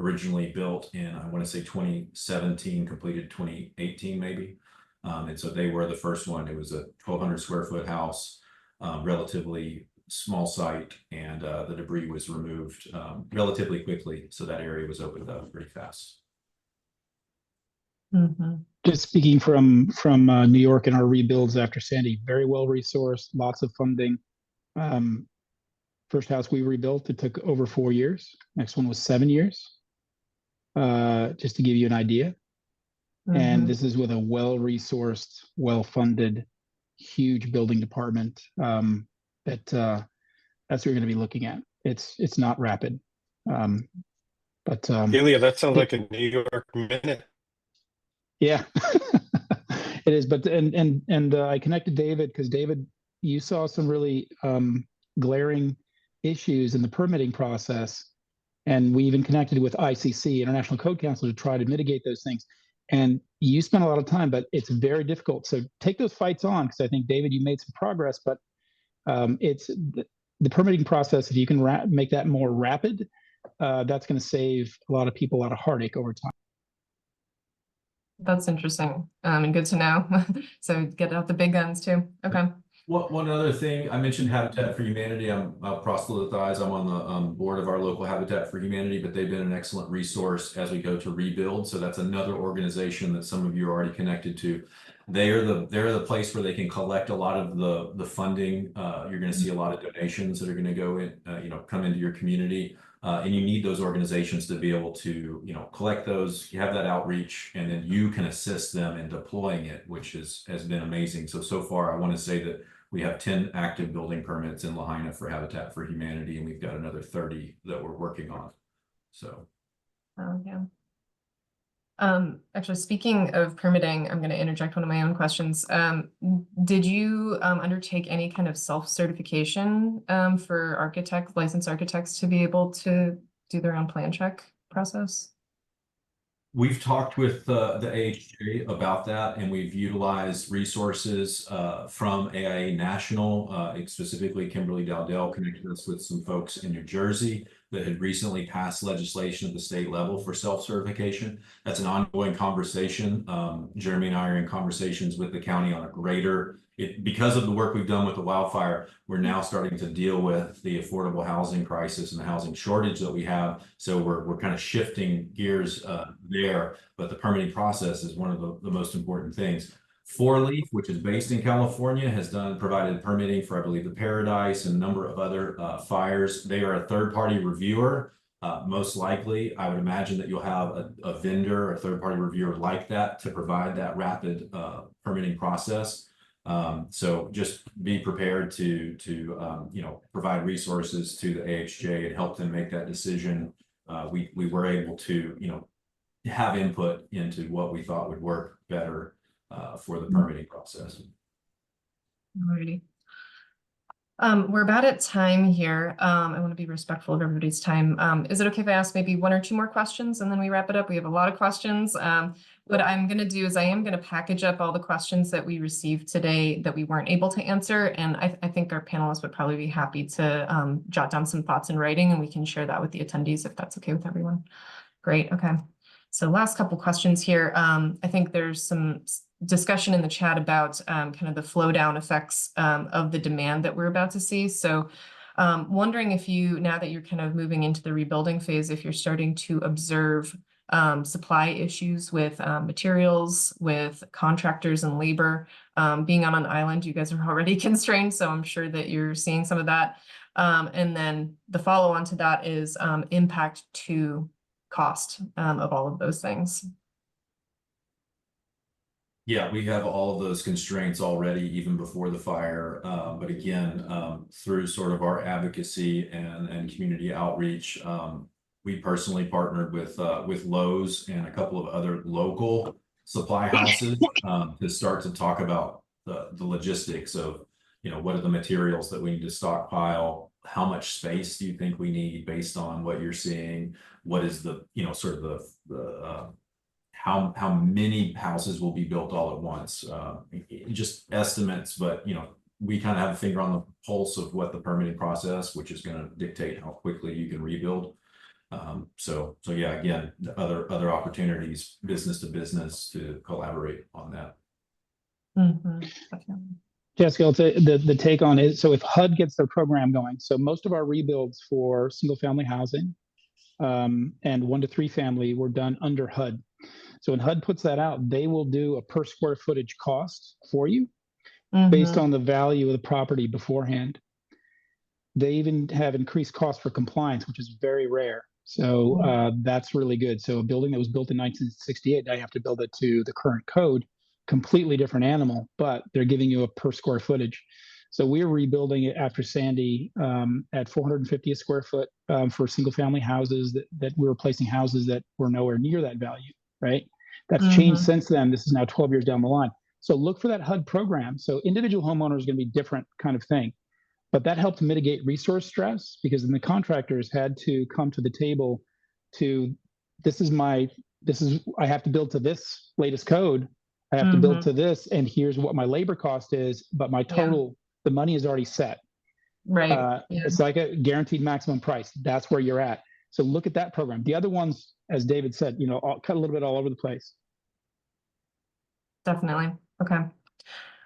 originally built in, I want to say 2017, completed 2018 maybe. And so they were the first one. It was a 1,200 square foot house, relatively small site, and the debris was removed relatively quickly. So that area was opened up pretty fast. Just speaking from New York and our rebuilds after Sandy, very well resourced, lots of funding. First house we rebuilt, it took over 4 years. Next one was 7 years. Just to give you an idea. And this is with a well-resourced, well-funded, huge building department. That's what you're going to be looking at. It's not rapid. Ilya, that sounds like a New York minute. Yeah, it is. But I connected David because David, you saw some really glaring issues in the permitting process. And we even connected with ICC, International Code Council, to try to mitigate those things. And you spent a lot of time, but it's very difficult. So take those fights on, because I think, David, you made some progress, but it's the permitting process. If you can make that more rapid, that's going to save a lot of people a lot of heartache over time. That's interesting and good to know. So get out the big guns too. Okay. One other thing, I mentioned Habitat for Humanity. I'll proselytize. I'm on the board of our local Habitat for Humanity, but they've been an excellent resource as we go to rebuild. So that's another organization that some of you are already connected to. They're the place where they can collect a lot of the funding. You're going to see a lot of donations that are going to go in, come into your community. And you need those organizations to be able to, you know, collect those, you have that outreach, and then you can assist them in deploying it, which has been amazing. So far, I want to say that we have 10 active building permits in Lahaina for Habitat for Humanity, and we've got another 30 that we're working on. So. Oh, yeah. Actually, speaking of permitting, I'm going to interject one of my own questions. Did you undertake any kind of self-certification for architects, licensed architects, to be able to do their own plan check process? We've talked with the AHA about that, and we've utilized resources from AIA National, specifically Kimberly Dowdell connected us with some folks in New Jersey that had recently passed legislation at the state level for self-certification. That's an ongoing conversation. Jeremy and I are in conversations with the county on a greater, because of the work we've done with the wildfire, we're now starting to deal with the affordable housing crisis and the housing shortage that we have. So we're kind of shifting gears there, but the permitting process is one of the most important things. Four Leaf, which is based in California, has provided permitting for, I believe, the Paradise and a number of other fires. They are a third-party reviewer. Most likely, I would imagine that you'll have a vendor, a third-party reviewer like that to provide that rapid permitting process. So just be prepared to you know, provide resources to the AHJ and help them make that decision. We were able to, you know, have input into what we thought would work better for the permitting process. Alrighty. We're about at time here. I want to be respectful of everybody's time. Is it okay if I ask maybe one or two more questions and then we wrap it up? We have a lot of questions. What I'm going to do is I am going to package up all the questions that we received today that we weren't able to answer. And I think our panelists would probably be happy to jot down some thoughts in writing, and we can share that with the attendees if that's okay with everyone. Great. Okay. So last couple questions here. I think there's some discussion in the chat about kind of the flow down effects of the demand that we're about to see. So wondering if you, now that you're kind of moving into the rebuilding phase, if you're starting to observe supply issues with materials, with contractors and labor. Being on an island, you guys are already constrained, so I'm sure that you're seeing some of that. And then the follow on to that is impact to cost of all of those things. Yeah, we have all of those constraints already, even before the fire. But again, through sort of our advocacy and community outreach, we personally partnered with Lowe's and a couple of other local supply houses to start to talk about the logistics of, you know, what are the materials that we need to stockpile? How much space do you think we need based on what you're seeing? What is the, you know, sort of the how many houses will be built all at once? Just estimates, but, you know, we kind of have a finger on the pulse of what the permitting process, which is going to dictate how quickly you can rebuild. So yeah, again, other opportunities, business to business, to collaborate on that. Jessica, the take on it. So if HUD gets their program going, so most of our rebuilds for single family housing and 1 to 3 family were done under HUD. So when HUD puts that out, they will do a per square footage cost for you based on the value of the property beforehand. They even have increased costs for compliance, which is very rare. So that's really good. So a building that was built in 1968, now you have to build it to the current code, completely different animal, but they're giving you a per square footage. So we're rebuilding it after Sandy at 450 a square foot for single family houses that we're replacing houses that were nowhere near that value, right? That's changed since then. This is now 12 years down the line. So look for that HUD program. So individual homeowners is going to be different kind of thing, but that helped mitigate resource stress because then the contractors had to come to the table to, I have to build to this latest code. I have to build to this, and here's what my labor cost is, but my total, the money is already set. Right. It's like a guaranteed maximum price. That's where you're at. So look at that program. The other ones, as David said, you know, cut a little bit all over the place. Definitely. Okay.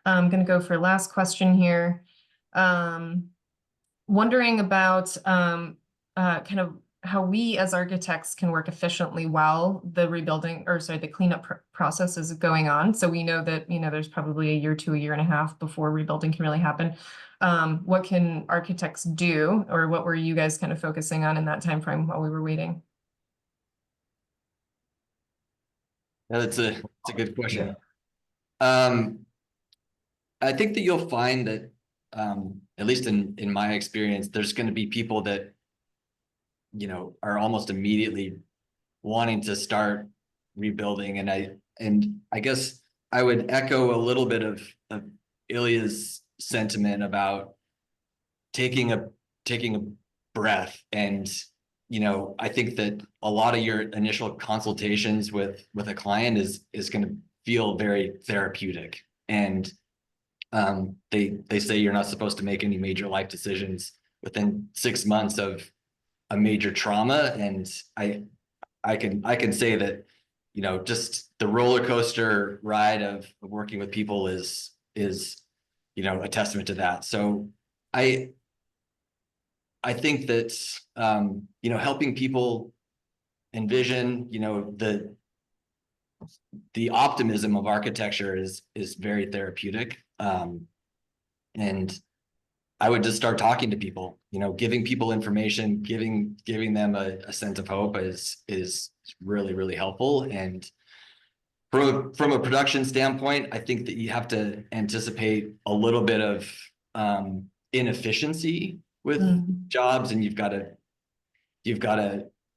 I'm going to go for last question here. Wondering about kind of we as architects can work efficiently while the rebuilding, or sorry, the cleanup process is going on. So we know that, there's probably a year to a year and a half before rebuilding can really happen. What can architects do, or what were you guys kind of focusing on in that time frame while we were waiting? Yeah, it's a good question. I think that you'll find that, at least in my experience, there's going to be people that, are almost immediately wanting to start rebuilding. And I guess I would echo a little bit of Ilya's sentiment about taking a breath. And, I think that a lot of your initial consultations with a client is going to feel very therapeutic. And they say you're not supposed to make any major life decisions within 6 months of a major trauma. And I can say that, just the roller coaster ride of working with people is a testament to that. So I think that, helping people envision, the optimism of architecture is very therapeutic. And I would just start talking to people, giving people information, giving them a sense of hope is really, really helpful. And from a production standpoint, I think that you have to anticipate a little bit of inefficiency with jobs, and you've got to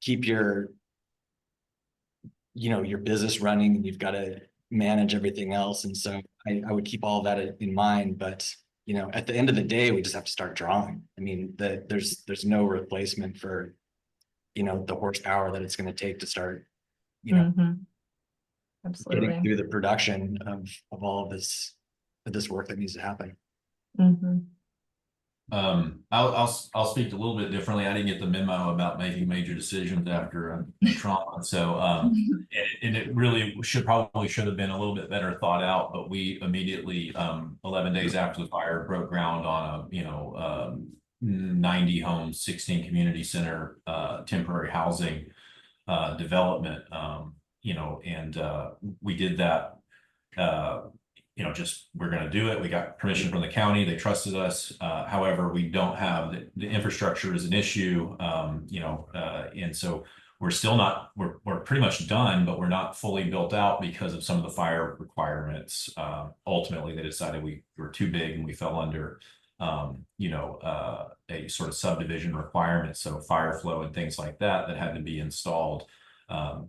keep your business running, and you've got to manage everything else. And so I would keep all of that in mind. But at the end of the day, we just have to start drawing. I mean, there's no replacement for the horsepower that it's going to take to start Absolutely. getting through the production of all of this work that needs to happen. I'll speak a little bit differently. I didn't get the memo about making major decisions after a trauma. So, and it really should have been a little bit better thought out, but we immediately, 11 days after the fire, broke ground on a, 90 homes, 16 community center, temporary housing, development, and we did that, just we're going to do it. We got permission from the county. They trusted us. However, we don't have the infrastructure is an issue, and so we're still not, we're pretty much done, but we're not fully built out because of some of the fire requirements. Ultimately, they decided we were too big and we fell under, a sort of subdivision requirement. So fire flow and things like that had to be installed,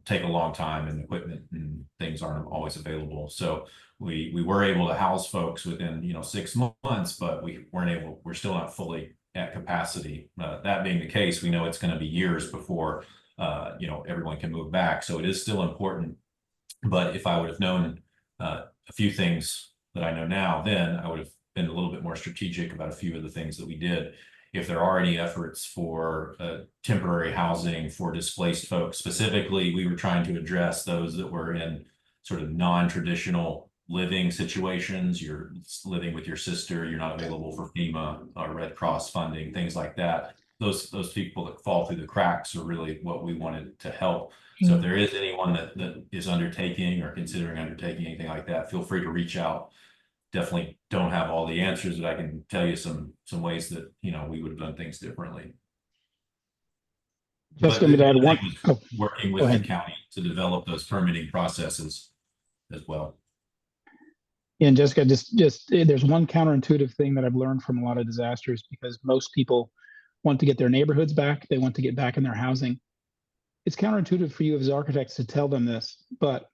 take a long time, and equipment and things aren't always available. So we were able to house folks within 6 months, but we're still not fully at capacity. That being the case, we know it's going to be years before everyone can move back. So it is still important. But if I would have known a few things that I know now, then I would have been a little bit more strategic about a few of the things that we did. If there are any efforts for temporary housing for displaced folks, specifically, we were trying to address those that were in sort of non-traditional living situations. You're living with your sister, you're not available for FEMA or Red Cross funding, things like that. Those people that fall through the cracks are really what we wanted to help. So if there is anyone that is undertaking or considering undertaking anything like that, feel free to reach out. Definitely don't have all the answers, but I can tell you some ways that we would have done things differently. Just going to add one. Working with the county to develop those permitting processes as well. And Jessica, just there's one counterintuitive thing that I've learned from a lot of disasters, because most people want to get their neighborhoods back. They want to get back in their housing. It's counterintuitive for you as architects to tell them this, but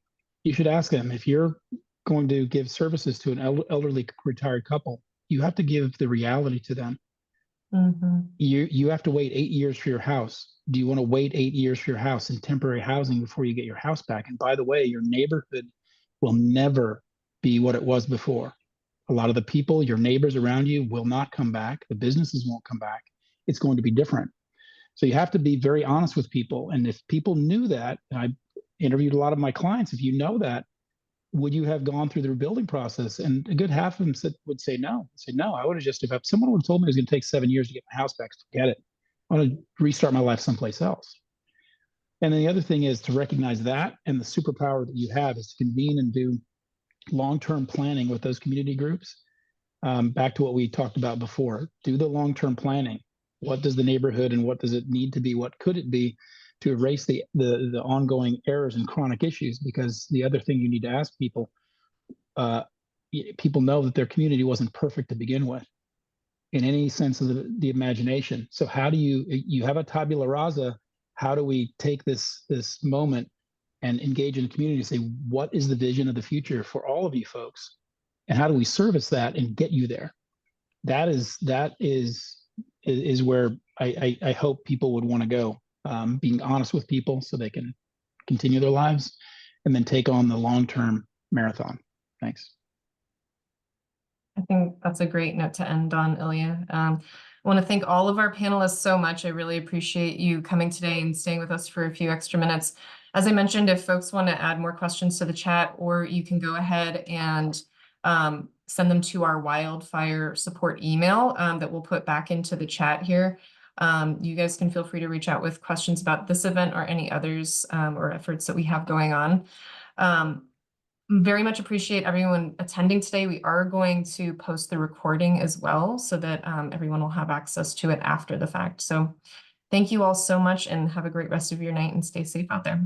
you should ask them, if you're going to give services to an elderly retired couple, you have to give the reality to them. You have to wait 8 years for your house. Do you want to wait 8 years for your house in temporary housing before you get your house back? And by the way, your neighborhood will never be what it was before. A lot of the people, your neighbors around you, will not come back. The businesses won't come back. It's going to be different. So you have to be very honest with people. And if people knew that, and I interviewed a lot of my clients, if you know that, would you have gone through the rebuilding process? And a good half of them would say no. Say no. I would have just, if someone would have told me it was going to take 7 years to get my house back, forget it. want to restart my life someplace else. And then the other thing is to recognize that, and the superpower that you have is to convene and do long-term planning with those community groups. Back to what we talked about before, do the long-term planning. What does the neighborhood and what does it need to be? What could it be to erase the ongoing errors and chronic issues? Because the other thing you need to ask people, people know that their community wasn't perfect to begin with in any sense of the imagination. So how do you have a tabula rasa? How do we take this moment and engage in the community and say, what is the vision of the future for all of you folks? And how do we service that and get you there? That is where I hope people would want to go, being honest with people so they can continue their lives and then take on the long-term marathon. Thanks. I think that's a great note to end on, Ilya. I want to thank all of our panelists so much. I really appreciate you coming today and staying with us for a few extra minutes. As I mentioned, if folks want to add more questions to the chat, or you can go ahead and send them to our wildfire support email that we'll put back into the chat here. You guys can feel free to reach out with questions about this event or any others or efforts that we have going on. Very much appreciate everyone attending today. We are going to post the recording as well so that everyone will have access to it after the fact. So thank you all so much and have a great rest of your night and stay safe out there.